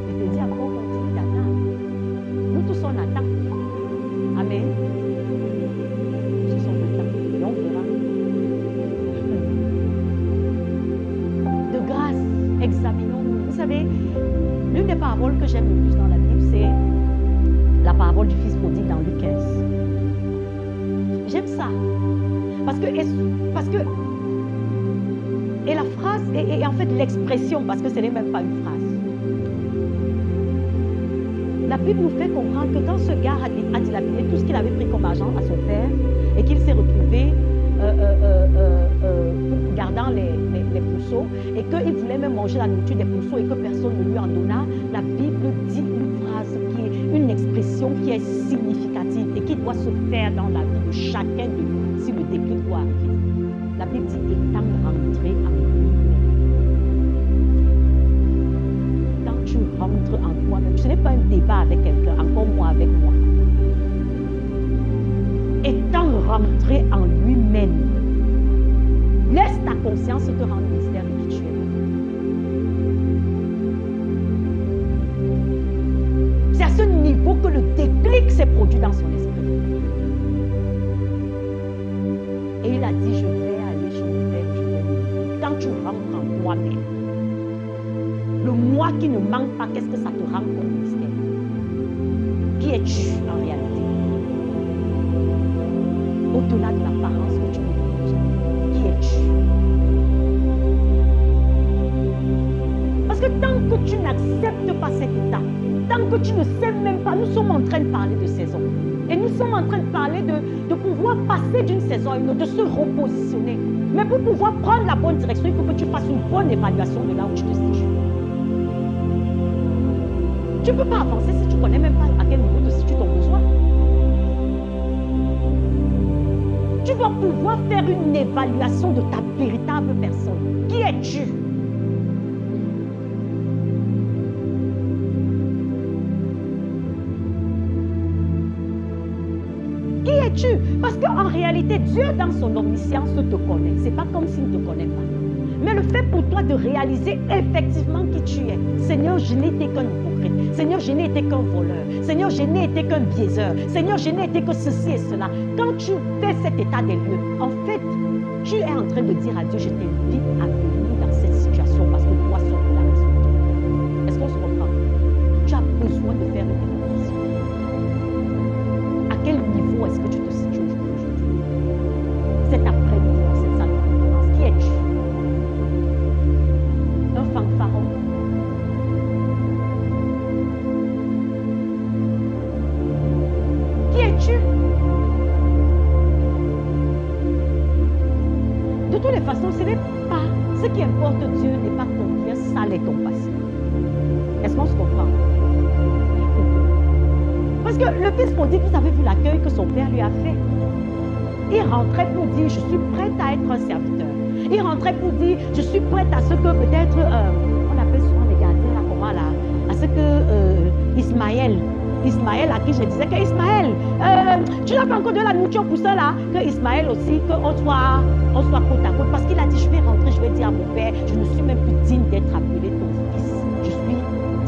Je te dis encore, continue d'attendre. Nous tous on attend. Amen. Nous tous on attend. Et on verra. De grâce, examinons-nous. Vous savez, l'une des paroles que j'aime le plus dans la Bible, c'est la parole du fils prodigue dans Luc 15. J'aime ça. Parce que et la phrase, et en fait l'expression, parce que ce n'est même pas une phrase. La Bible nous fait comprendre que quand ce gars a dilapidé tout ce qu'il avait pris comme argent à son père et qu'il s'est retrouvé gardant les pourceaux et qu'il voulait même manger la nourriture des pourceaux et que personne ne lui en donna, la Bible dit une phrase qui est une expression qui est significative et qui doit se faire dans la vie de chacun de nous si le déclic doit arriver. La Bible dit étant rentré en lui-même. Quand tu rentres en toi-même, ce n'est pas un débat avec quelqu'un, encore moi avec moi. Étant rentré en lui-même, laisse ta conscience te rendre mystère de qui tu es. C'est à ce niveau que le déclic s'est produit dans son esprit. Et il a dit, je vais aller, je vais. Quand tu rentres en toi-même, le moi qui ne manque pas, qu'est-ce que ça te rend comme mystère? Qui es-tu en réalité? Au-delà de l'apparence que tu veux, qui es-tu? Parce que tant que tu n'acceptes pas cet état, tant que tu ne sais même pas, nous sommes en train de parler de saison. Et nous sommes en train de parler de pouvoir passer d'une saison à une autre, de se repositionner. Mais pour pouvoir prendre la bonne direction, il faut que tu fasses une bonne évaluation de là où tu te situes. Tu ne peux pas avancer si tu ne connais même pas à quel niveau te situe ton besoin. Tu dois pouvoir faire une évaluation de ta véritable personne. Qui es-tu? Qui es-tu? Parce qu'en réalité, Dieu, dans son omniscience, te connaît. Ce n'est pas comme s'il ne te connaît pas. Mais le fait pour toi de réaliser effectivement qui tu es. Seigneur, je n'ai été qu'un hypocrite. Seigneur, je n'ai été qu'un voleur. Seigneur, je n'ai été qu'un biaiseur. Seigneur, je n'ai été que ceci et cela. Quand tu fais cet état des lieux, en fait, tu es en train de dire à Dieu, je t'invite à venir dans cette situation parce que toi seul tu l'as résolu. Est-ce qu'on se comprend? Tu as besoin de faire une évaluation. À quel niveau est-ce que tu te situes aujourd'hui? Cet après-midi, dans cette salle de conférence, qui es-tu? Un fanfaron? Qui es-tu? De toutes les façons, ce n'est pas ce qui importe. Dieu n'est pas combien sale est ton passé. Est-ce qu'on se comprend? Parce que le fils prodigue, vous avez vu l'accueil que son père lui a fait. Il rentrait pour dire, je suis prête à être un serviteur. Il rentrait pour dire, je suis prête à ce que peut-être, on appelle souvent les gardiens là, comment là, à ce que Ismaël Ismaël, à qui je disais que Ismaël, tu n'as pas encore de la nourriture pour ça là, que Ismaël aussi, qu'on soit côte à côte, parce qu'il a dit, je vais rentrer, je vais dire à mon père, je ne suis même plus digne d'être appelé ton fils.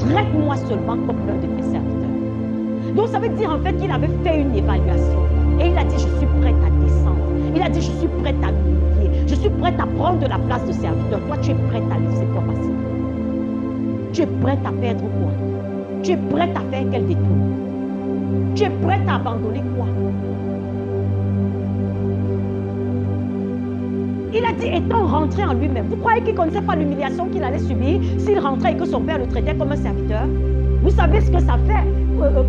Traite-moi seulement comme l'un de tes serviteurs. Donc ça veut dire en fait qu'il avait fait une évaluation. Et il a dit, je suis prête à descendre. Il a dit, je suis prête à m'humilier. Je suis prête à prendre de la place de serviteur. Toi, tu es prête à laisser quoi passer? Tu es prête à perdre quoi? Tu es prête à faire quel détour? Tu es prête à abandonner quoi? Il a dit, étant rentré en lui-même, vous croyez qu'il ne connaissait pas l'humiliation qu'il allait subir s'il rentrait et que son père le traitait comme un serviteur? Vous savez ce que ça fait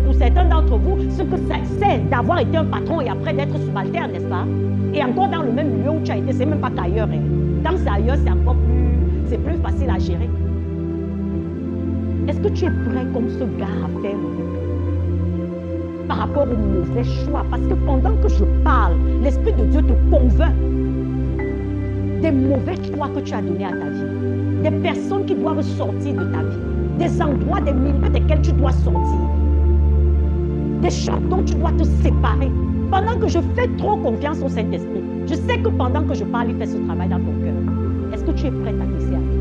pour certains d'entre vous, ce que c'est d'avoir été un patron et après d'être subalterne, n'est-ce pas? Et encore dans le même milieu où tu as été, c'est même pas qu'ailleurs. Hein. Quand c'est ailleurs, c'est encore plus facile à gérer. Est-ce que tu es prêt comme ce gars à faire le détour par rapport au mauvais choix? Parce que pendant que je parle, l'Esprit de Dieu te convainc des mauvais choix que tu as donnés à ta vie, des personnes qui doivent sortir de ta vie, des endroits, des milieux desquels tu dois sortir, des choses dont tu dois te séparer. Pendant que je fais trop confiance au Saint-Esprit, je sais que pendant que je parle, il fait ce travail dans ton cœur. Est-ce que tu es prête à te laisser aller?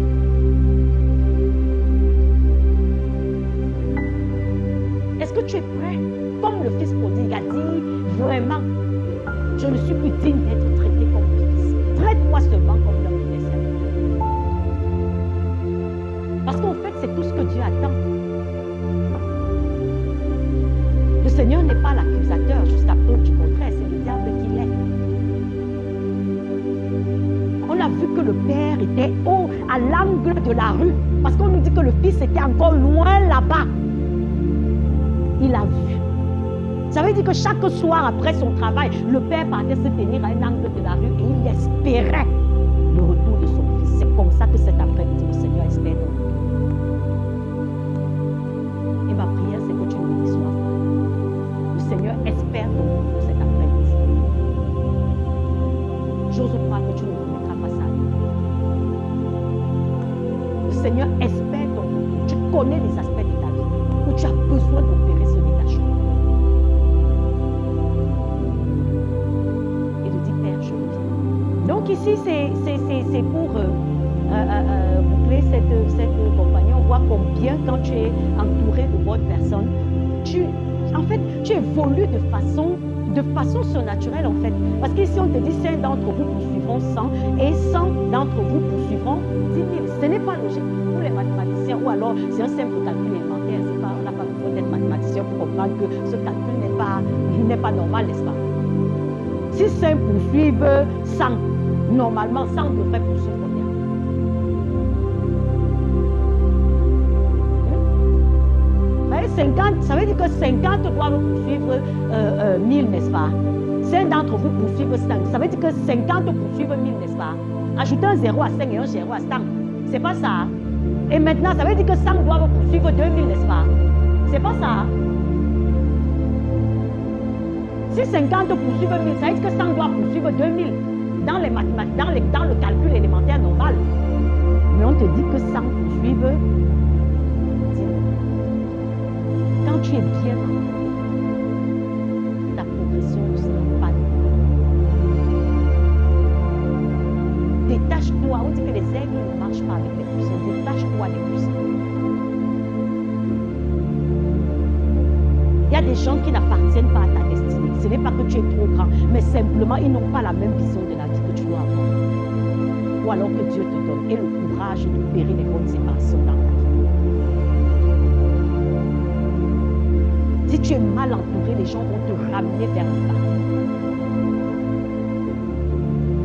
Est-ce que tu es prêt? Comme le fils prodigue a dit, vraiment, je ne suis plus digne d'être traité comme le fils. Traite-moi seulement comme l'un de tes serviteurs. Parce qu'en fait, c'est tout ce que Dieu attend. Le Seigneur n'est pas l'accusateur jusqu'à preuve du contraire, c'est le diable qui l'est. On a vu que le père était à l'angle de la rue, parce qu'on nous dit que le fils était encore loin là-bas. Il a vu. Ça veut dire que chaque soir après son travail, le père partait se tenir à un angle de la rue et il espérait le retour de son fils. C'est comme ça que cet après-midi, le Seigneur espère ton retour. Et ma prière, c'est que tu ne me déçoives pas. Le Seigneur espère ton retour cet après-midi. J'ose croire que tu ne remettras pas ça. Le Seigneur espère ton retour. Tu connais les aspects de ta vie où tu as besoin d'opérer ce détachement. Donc ici, c'est pour boucler cette compagnie. On voit combien quand tu es entouré de bonnes personnes, tu évolues de façon surnaturelle en fait. Parce qu'ici, on te dit 5 d'entre vous poursuivront 100 et 100 d'entre vous poursuivront 10 000. Ce n'est pas logique pour les mathématiciens ou alors c'est un simple calcul élémentaire. On n'a pas besoin d'être mathématicien pour comprendre que ce calcul n'est pas normal, n'est-ce pas? Si 5 poursuivent 100, normalement 100 devrait poursuivre combien? Hein? 50, ça veut dire que 50 doivent poursuivre 1000, n'est-ce pas? 5 d'entre vous poursuivent 5. Ça veut dire que 50 poursuivent 1000, n'est-ce pas? Ajoutez un 0 à 5 et un 0 à 100. C'est pas ça. Et maintenant, ça veut dire que 100 doivent poursuivre 2000, n'est-ce pas? C'est pas ça. Si 50 poursuivent 1000, ça veut dire que 100 doit poursuivre 2000 dans les mathématiques, dans le calcul élémentaire normal. Mais on te dit que 100 poursuivent 10 000. Quand tu es bien, ta progression ne sera pas nulle. Détache-toi. On dit que les aigles ne marchent pas avec les poussins. Détache-toi des poussins. Il y a des gens qui n'appartiennent pas à ta destinée. Ce n'est pas que tu es trop grand, mais simplement ils n'ont pas la même vision de la vie que tu dois avoir. Ou alors que Dieu te donne et le courage d'opérer les bonnes séparations dans ta vie. Si tu es mal entouré, les gens vont te ramener vers le bas.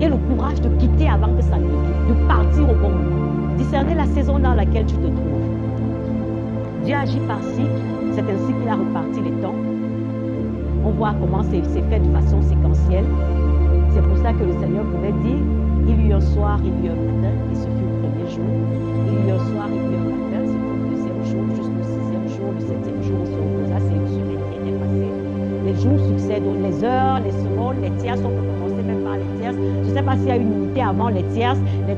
Et le courage de quitter avant que ça ne quitte, de partir au bon moment. Discerner la saison dans laquelle tu te trouves. Dieu agit par cycle. C'est ainsi qu'il a reparti les temps. On voit comment c'est fait de façon séquentielle. C'est pour ça que le Seigneur pouvait dire, il y a eu un soir, il y a eu un matin, et ce fut le premier jour. Il y a eu un soir, il y a eu un matin, ce fut le deuxième jour, jusqu'au 6e jour, le 7e jour, il se reposa. C'est une semaine qui était passée. Les jours succèdent, les heures, les secondes, les tierces, on peut commencer même par les tierces. Je ne sais pas s'il y a une unité avant les tierces, les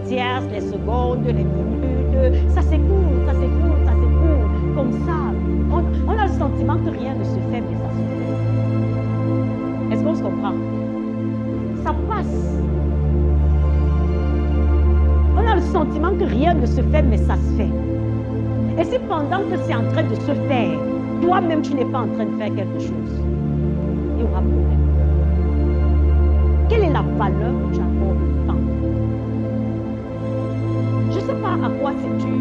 secondes, les minutes. Ça s'écoule, ça s'écoule, ça s'écoule, comme ça. On a le sentiment que rien ne se fait, mais ça se fait. Est-ce qu'on se comprend? Ça passe. On a le sentiment que rien ne se fait, mais ça se fait. Et si pendant que c'est en train de se faire, toi-même tu n'es pas en train de faire quelque chose, il y aura problème. Quelle est la valeur que tu accordes au temps? Je ne sais pas à quoi c'est dû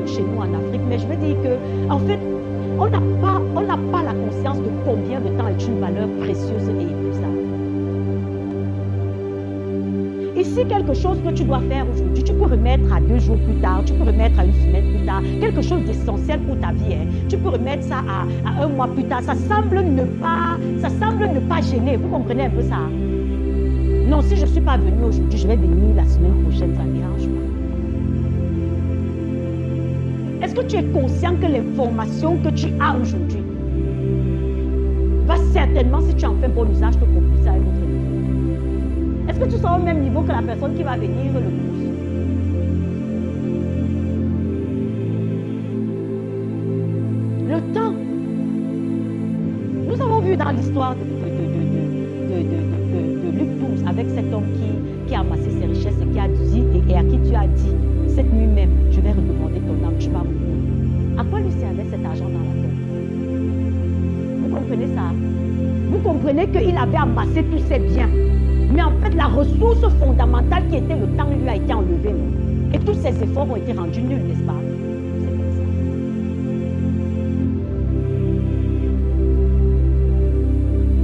chez nous en Afrique, mais je veux dire que, en fait, on n'a pas la conscience de combien le temps est une valeur précieuse et épuisable. Ici, quelque chose que tu dois faire aujourd'hui, tu peux remettre à 2 jours plus tard, tu peux remettre à 1 semaine plus tard, quelque chose d'essentiel pour ta vie. Hein. Tu peux remettre ça à 1 mois plus tard. Ça semble ne pas gêner. Vous comprenez un peu ça? Non, si je ne suis pas venue aujourd'hui, je vais venir la semaine prochaine, ça ne dérange pas. Est-ce que tu es conscient que l'information que tu as aujourd'hui va certainement, si tu en fais bon usage, te propulser à un autre niveau? Est-ce que tu seras au même niveau que la personne qui va venir le plus? Le temps. Nous avons vu dans l'histoire de Luc 12 avec cet homme qui a amassé ses richesses et qui a dit, et à qui Dieu a dit, cette nuit même, je vais redemander ton âme, tu vas mourir. À quoi lui servait cet argent dans la terre? Vous comprenez ça? Vous comprenez qu'il avait amassé tous ses biens. Mais en fait, la ressource fondamentale qui était le temps lui a été enlevée. Non? Et tous ses efforts ont été rendus nuls, n'est-ce pas? C'est comme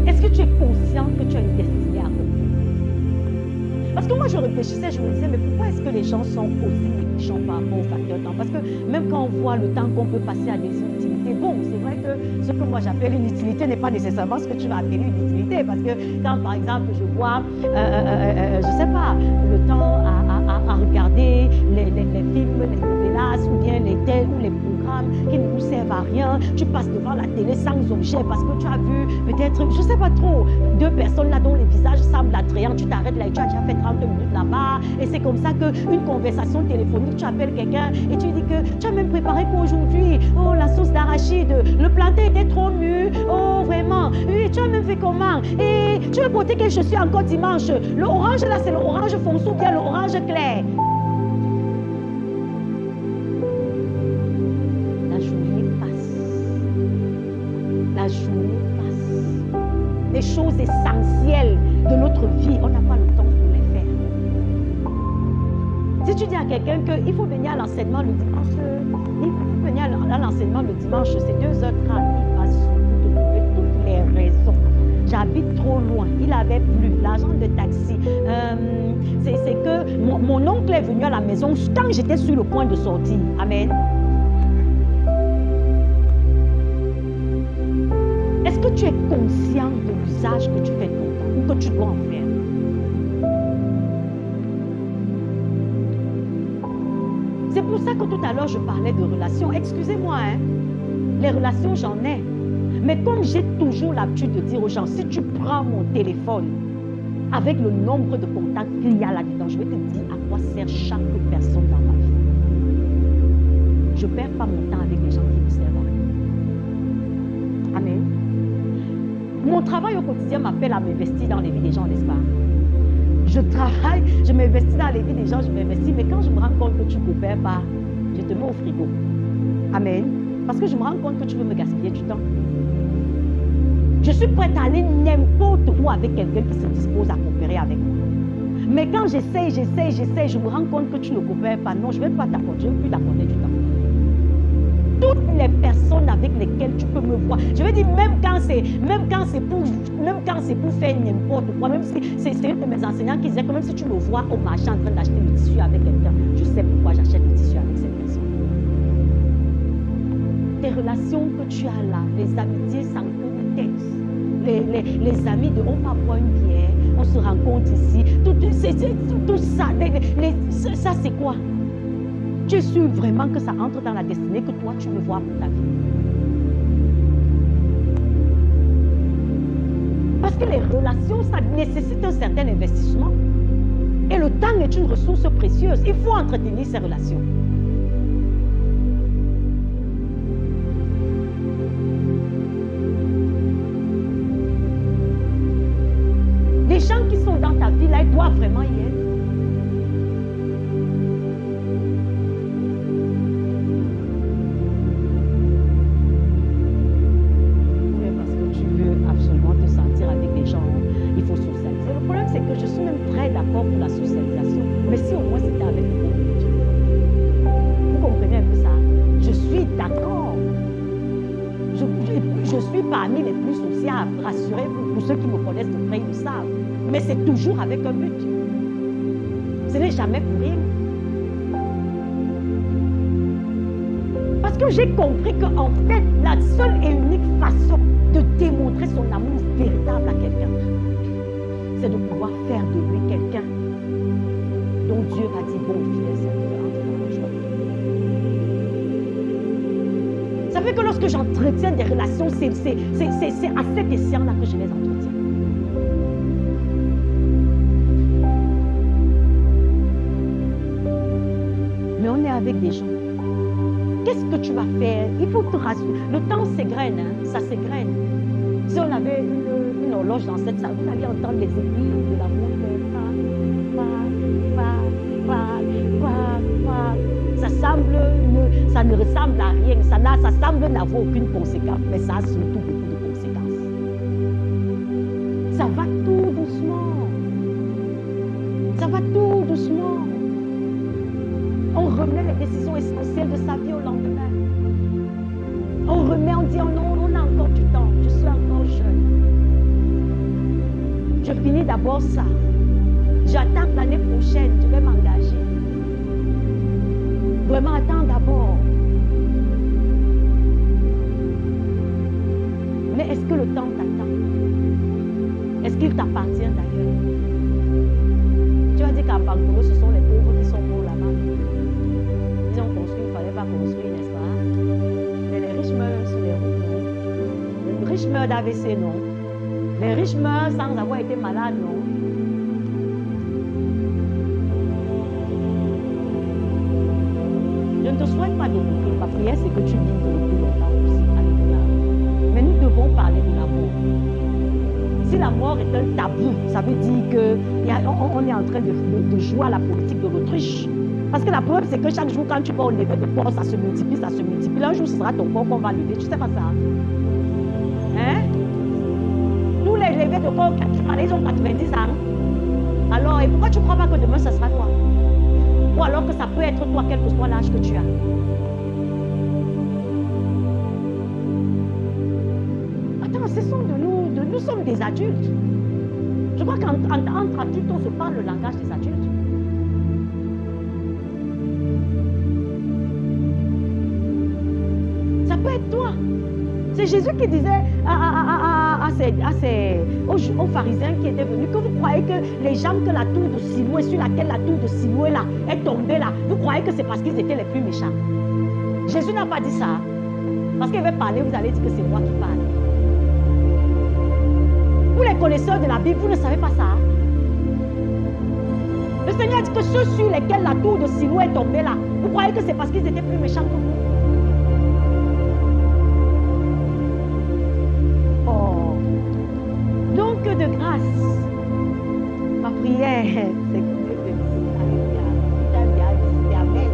ça. Est-ce que tu es conscient que tu as une destinée à accomplir? Parce que moi, je réfléchissais, je me disais, mais pourquoi est-ce que les gens sont aussi négligents par rapport au facteur temps? Parce que même quand on voit le temps qu'on peut passer à des utilités, bon, c'est vrai que ce que moi j'appelle une utilité n'est pas nécessairement ce que tu vas appeler une utilité. Parce que quand, par exemple, je vois, je ne sais pas, le temps à regarder les films, les novelas, ou bien les tels ou les programmes qui ne nous servent à rien, tu passes devant la télé sans objet parce que tu as vu peut-être, je ne sais pas trop, 2 personnes là dont les visages semblent attrayants, tu t'arrêtes là et tu as déjà fait 30 minutes là-bas, et c'est comme ça qu'une conversation téléphonique, tu appelles quelqu'un et tu dis que tu as même préparé pour aujourd'hui, oh la sauce d'arachide, le plantain était trop nu, oh vraiment, oui, tu as même fait comment, et tu veux porter quelles chaussures encore dimanche, le orange là c'est le orange foncé ou bien le orange clair. La journée passe, les choses essentielles de notre vie, on n'a pas le temps pour les faire. Si tu dis à quelqu'un qu'il faut venir à l'enseignement le dimanche, c'est 2h30, il va surtout te trouver toutes les raisons. J'habite trop loin, il avait plus l'argent de taxi. C'est que mon oncle est venu à la maison quand j'étais sur le point de sortir. Amen. Est-ce que tu es conscient de l'usage que tu fais de ton temps ou que tu dois en faire? C'est pour ça que tout à l'heure je parlais de relations. Excusez-moi, hein? Les relations j'en ai. Mais comme j'ai toujours l'habitude de dire aux gens, si tu prends mon téléphone avec le nombre de contacts qu'il y a là-dedans, je vais te dire à quoi sert chaque personne dans ma vie. Je ne perds pas mon temps avec les gens qui ne servent à rien. Amen. Mon travail au quotidien m'appelle à m'investir dans les vies des gens, n'est-ce pas? Je travaille, je m'investis dans les vies des gens, je m'investis, mais quand je me rends compte que tu ne coopères pas, je te mets au frigo. Amen. Parce que je me rends compte que tu veux me gaspiller du temps. Je suis prête à aller n'importe où avec quelqu'un qui se dispose à coopérer avec moi. Mais quand j'essaie, je me rends compte que tu ne coopères pas. Non, je ne vais pas t'accorder, je ne veux plus t'accorder du temps. Toutes les personnes avec lesquelles tu peux me voir, je veux dire, même quand c'est pour faire n'importe quoi, même si c'est une de mes enseignants qui disait que même si tu me vois au marché en train d'acheter le tissu avec quelqu'un, je sais pourquoi j'achète le tissu avec cette personne. Tes relations que tu as là, les amitiés sans queue de tête, les amis de on va boire une bière, on se rencontre ici, tout ça, ça c'est quoi? Tu es sûr vraiment que ça entre dans la destinée que toi tu veux voir pour ta vie? Parce que les relations, ça nécessite un certain investissement. Et le temps est une ressource précieuse. Il faut entretenir ces relations. crois vraiment y être? Oui, parce que tu veux absolument te sentir avec des gens, il faut socialiser. Le problème, c'est que je suis même très d'accord pour la socialisation. Mais si au moins c'était avec le bon Dieu. Vous comprenez un peu ça? Je suis d'accord. Je suis parmi les plus sociables, rassurez-vous, pour ceux qui me connaissent de près, ils le savent. Mais c'est toujours avec un but. Ce n'est jamais pour rien. Parce que j'ai compris qu'en fait, la seule et unique façon de démontrer son amour véritable à quelqu'un, c'est de pouvoir faire de lui quelqu'un dont Dieu va dire, bon, fidèle serviteur, entre dans la joie. Ça fait que lorsque j'entretiens des relations, c'est à cet escient-là que je les entretiens. Mais on est avec des gens. Qu'est-ce que tu vas faire? Il faut te rassurer. Le temps s'égrène, hein? Ça s'égrène. Si on avait une horloge dans cette salle, vous alliez entendre les aiguilles de la montre. Ça ne ressemble à rien. Ça semble n'avoir aucune conséquence, mais ça a surtout beaucoup de conséquences. Ça va tout doucement. Ça va tout doucement. On remet les décisions essentielles de sa vie au lendemain. On remet, on dit, oh non, on a encore du temps, je suis encore jeune. Je finis d'abord ça. J'attends l'année prochaine, je vais m'engager. Vraiment, attends d'abord. Mais est-ce que le temps t'attend? Est-ce qu'il t'appartient d'ailleurs? Tu as dit qu'à Bangalore, ce sont les pauvres qui sont pauvres là-bas. Ils ont construit, il ne fallait pas construire, n'est-ce pas? Mais les riches meurent sur les routes, non? Les riches meurent d'AVC, non? Les riches meurent sans avoir été malades, non? Je ne te souhaite pas de mourir. Ma prière, c'est que tu vives le plus longtemps possible. Alléluia. Mais nous devons parler de la mort. Si la mort est un tabou, ça veut dire qu'on est en train de jouer à la politique de l'autruche. Parce que la preuve, c'est que chaque jour, quand tu vas au lever de corps, ça se multiplie, ça se multiplie. Un jour, ce sera ton corps qu'on va lever. Tu sais pas ça? Hein? Tous les levés de corps, ils ont 90 ans. Alors, et pourquoi tu ne crois pas que demain, ce sera toi? Ou alors que ça peut être toi, quel que soit l'âge que tu as. Attends, cessons nous sommes des adultes. Je crois qu'entre adultes, on se parle le langage des adultes. Ça peut être toi. C'est Jésus qui disait aux pharisiens qui étaient venus que vous croyez que les gens que la tour de Siloé, sur laquelle la tour de Siloé là, est tombée là, vous croyez que c'est parce qu'ils étaient les plus méchants. Jésus n'a pas dit ça. Parce qu'il veut parler, vous allez dire que c'est moi qui parle. Vous les connaisseurs de la Bible, vous ne savez pas ça. Le Seigneur dit que ceux sur lesquels la tour de Siloé est tombée là, vous croyez que c'est parce qu'ils étaient plus méchants que vous. De grâce, ma prière, c'est que Dieu te dise, alléluia, c'est Amen.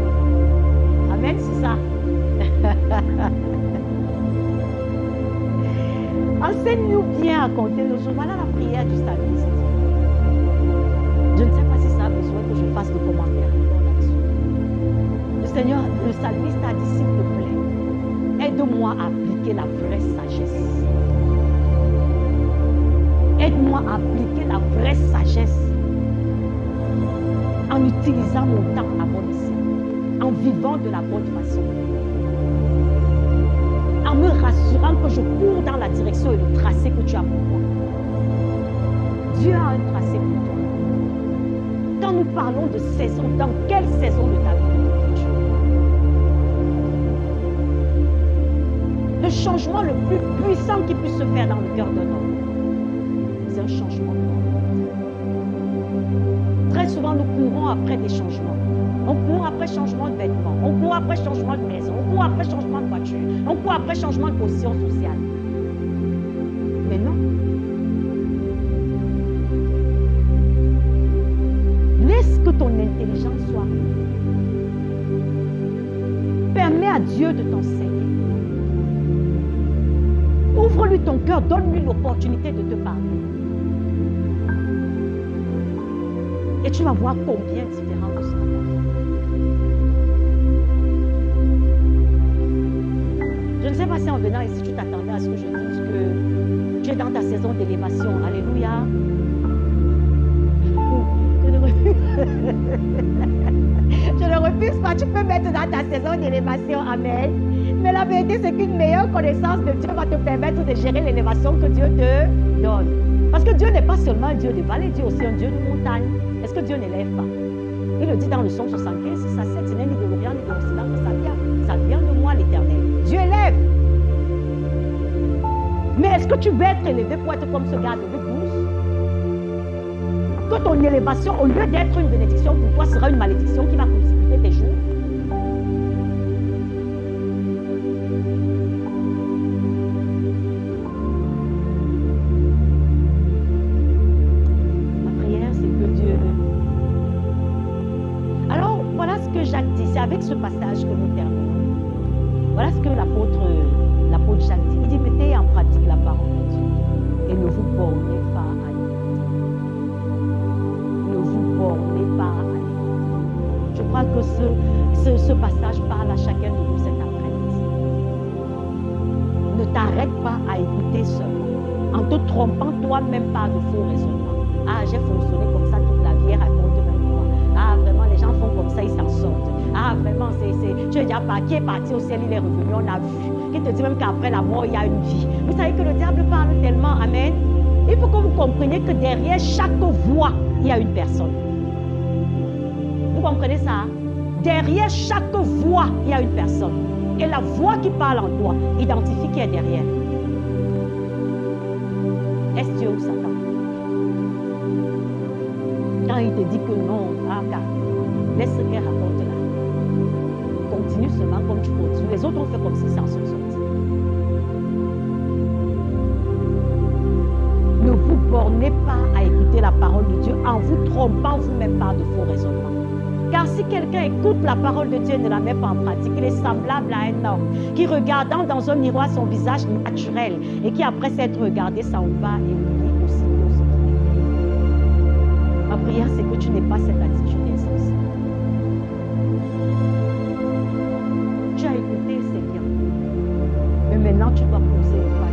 Amen, c'est ça. Enseigne-nous bien à compter le jour. Voilà la prière du salmiste. Je ne sais pas si ça a besoin que je fasse de commentaires là-dessus. Le Seigneur, le salmiste a dit, s'il te plaît, aide-moi à appliquer la vraie sagesse. Aide-moi à appliquer la vraie sagesse en utilisant mon temps à bon escient, en vivant de la bonne façon, en me rassurant que je cours dans la direction et le tracé que tu as pour moi. Dieu a un tracé pour toi. Quand nous parlons de saison, dans quelle saison de ta vie es-tu? Le changement le plus puissant qui puisse se faire dans le cœur d'un homme, c'est un changement. Très souvent, nous courons après des changements. On court après changement de vêtements, on court après changement de maison, on court après changement de voiture, on court après changement de position sociale. Mais non. Laisse que ton intelligence soit renouvelée. Permets à Dieu de t'enseigner. Ouvre-lui ton cœur, donne-lui l'opportunité de te parler. Et tu vas voir combien différent de ça. Je ne sais pas si en venant ici, tu t'attendais à ce que je dise que tu es dans ta saison d'élévation. Alléluia. Je ne refuse pas. Tu peux mettre dans ta saison d'élévation. Amen. Mais la vérité, c'est qu'une meilleure connaissance de Dieu va te permettre de gérer l'élévation que Dieu te donne. Parce que Dieu n'est pas seulement un Dieu de vallée, Dieu est aussi un Dieu de montagne. Est-ce que Dieu n'élève pas? Il le dit dans le psaume 75, 6 à 7, ce n'est ni de l'Orient ni de l'Occident que ça vient de moi l'Éternel. Dieu élève. Mais est-ce que tu veux être élevé pour être comme ce gars de 12? Que ton élévation, au lieu d'être une bénédiction pour toi, sera une malédiction qui va précipiter tes jours. Ma prière, c'est que Dieu... Alors, voilà ce que Jacques dit. C'est avec ce passage que nous terminons. Voilà ce que l'apôtre Jacques dit. Il dit, mettez en pratique la parole de Dieu et ne vous bornez pas à l'écouter. Ne vous bornez pas à l'écouter. Je crois que ce passage parle à chacun de nous cet après-midi. Ne t'arrête pas à écouter seulement, en te trompant toi-même par de faux raisonnements. Ah, j'ai fonctionné comme ça toute la vie, raconte même moi. Ah, vraiment, les gens font comme ça, ils s'en sortent. Ah, vraiment, tu es déjà parti, qui est parti au ciel, il est revenu, on a vu. Qui te dit même qu'après la mort, il y a une vie. Vous savez que le diable parle tellement, amen. Il faut que vous compreniez que derrière chaque voix, il y a une personne. Vous comprenez ça? Derrière chaque voix, il y a une personne. Et la voix qui parle en toi, identifie qui est derrière. Est-ce Dieu ou Satan? Quand il te dit que non, laisse ce qu'elle raconte là. Continue seulement comme tu continues. Les autres ont fait comme s'ils s'en sont sortis. Ne vous bornez pas à écouter la parole de Dieu en vous trompant vous-même par de faux raisonnements. Car si quelqu'un écoute la parole de Dieu et ne la met pas en pratique, il est semblable à un homme qui, regardant dans un miroir son visage naturel et qui, après s'être regardé, s'en va et oublie aussitôt ce qu'il est. Ma prière, c'est que tu n'aies pas cette attitude insensée. Tu as écouté, c'est bien. Mais maintenant, tu dois poser le pas.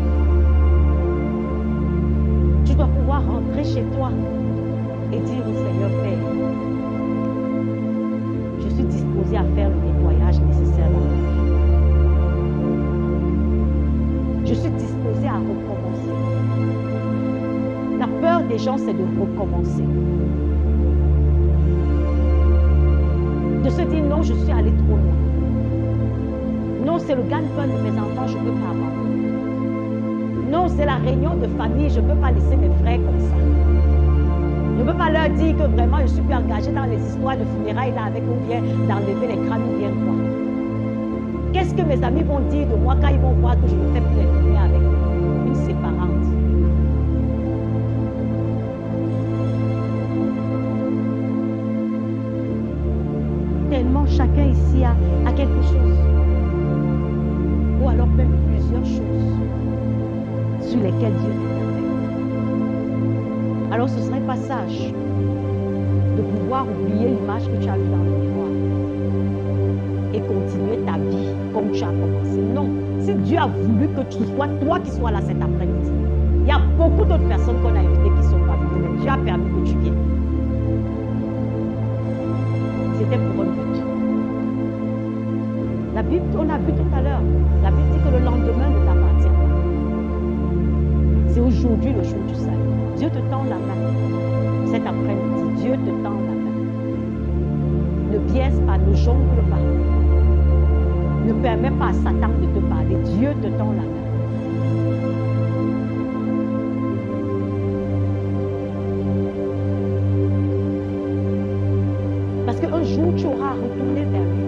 Tu dois pouvoir rentrer chez toi et dire au Seigneur, Père, je suis disposé à faire le nettoyage nécessaire dans ma vie. Je suis disposé à recommencer. La peur des gens, c'est de recommencer. De se dire, non, je suis allé trop loin. Non, c'est le gagne-pain de mes enfants, je ne peux pas abandonner. Non, c'est la réunion de famille, je ne peux pas laisser mes frères comme ça. Je ne peux pas leur dire que vraiment je suis plus engagée dans les histoires de funérailles là avec ou bien d'enlever les crânes ou bien quoi. Qu'est-ce que mes amis vont dire de moi quand ils vont voir que je ne fais plus les tournées avec eux? Une séparante. Tellement chacun ici a quelque chose. Ou alors même plusieurs choses sur lesquelles Dieu t'interpelle. Alors ce serait pas sage de pouvoir oublier l'image que tu as vue dans le miroir et continuer ta vie comme tu as commencé. Non, si Dieu a voulu que tu sois toi qui sois là cet après-midi, il y a beaucoup d'autres personnes qu'on a invitées qui ne sont pas venues, mais Dieu a permis que tu viennes. C'était pour un but. La Bible, on a vu tout à l'heure, la Bible dit que le lendemain ne t'appartient pas. C'est aujourd'hui le jour du salut. Dieu te tend la main. Cet après-midi, Dieu te tend la main. Ne biaise pas, ne jongle pas. Ne permets pas à Satan de te parler. Dieu te tend la main. Parce qu'un jour, tu auras retourné vers lui.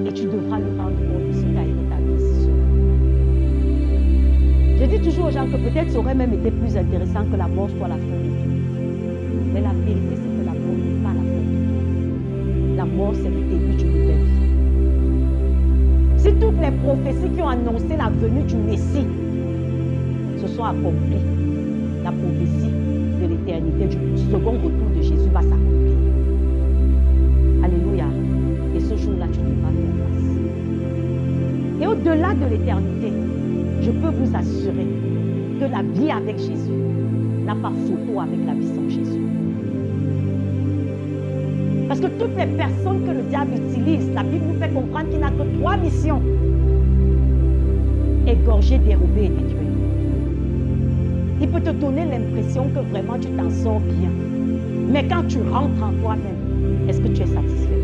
Et tu devras lui rendre compte de ce qu'a été ta décision. Je dis toujours aux gens que peut-être ça aurait même été plus intéressant que la mort soit la fin de tout. Mais la vérité, c'est que la mort n'est pas la fin de toi. La mort, c'est le début d'une nouvelle vie. Si toutes les prophéties qui ont annoncé la venue du Messie se sont accomplies, la prophétie de l'éternité, du second retour de Jésus va s'accomplir. Alléluia. Et ce jour-là, tu devras faire face. Et au-delà de l'éternité, je peux vous assurer que la vie avec Jésus n'a pas photo avec la vie sans Jésus. Parce que toutes les personnes que le diable utilise, la Bible nous fait comprendre qu'il n'a que 3 missions. Égorger, dérober et détruire. Il peut te donner l'impression que vraiment tu t'en sors bien. Mais quand tu rentres en toi-même, est-ce que tu es satisfait?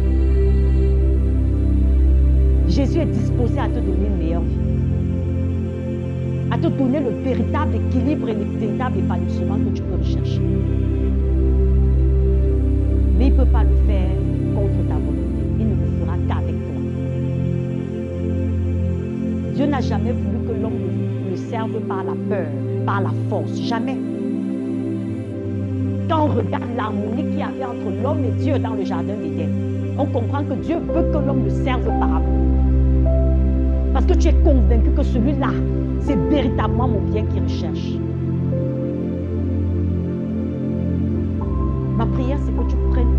Jésus est disposé à te donner une meilleure vie. À te donner le véritable équilibre et le véritable épanouissement que tu peux rechercher. Mais il ne peut pas le faire contre ta volonté. Il ne le fera qu'avec toi. Dieu n'a jamais voulu que l'homme le serve par la peur, par la force. Jamais. Quand on regarde l'harmonie qu'il y avait entre l'homme et Dieu dans le jardin d'Éden, on comprend que Dieu veut que l'homme le serve par amour. Parce que tu es convaincu que celui-là, c'est véritablement mon bien qu'il recherche. Ma prière, c'est que tu prennes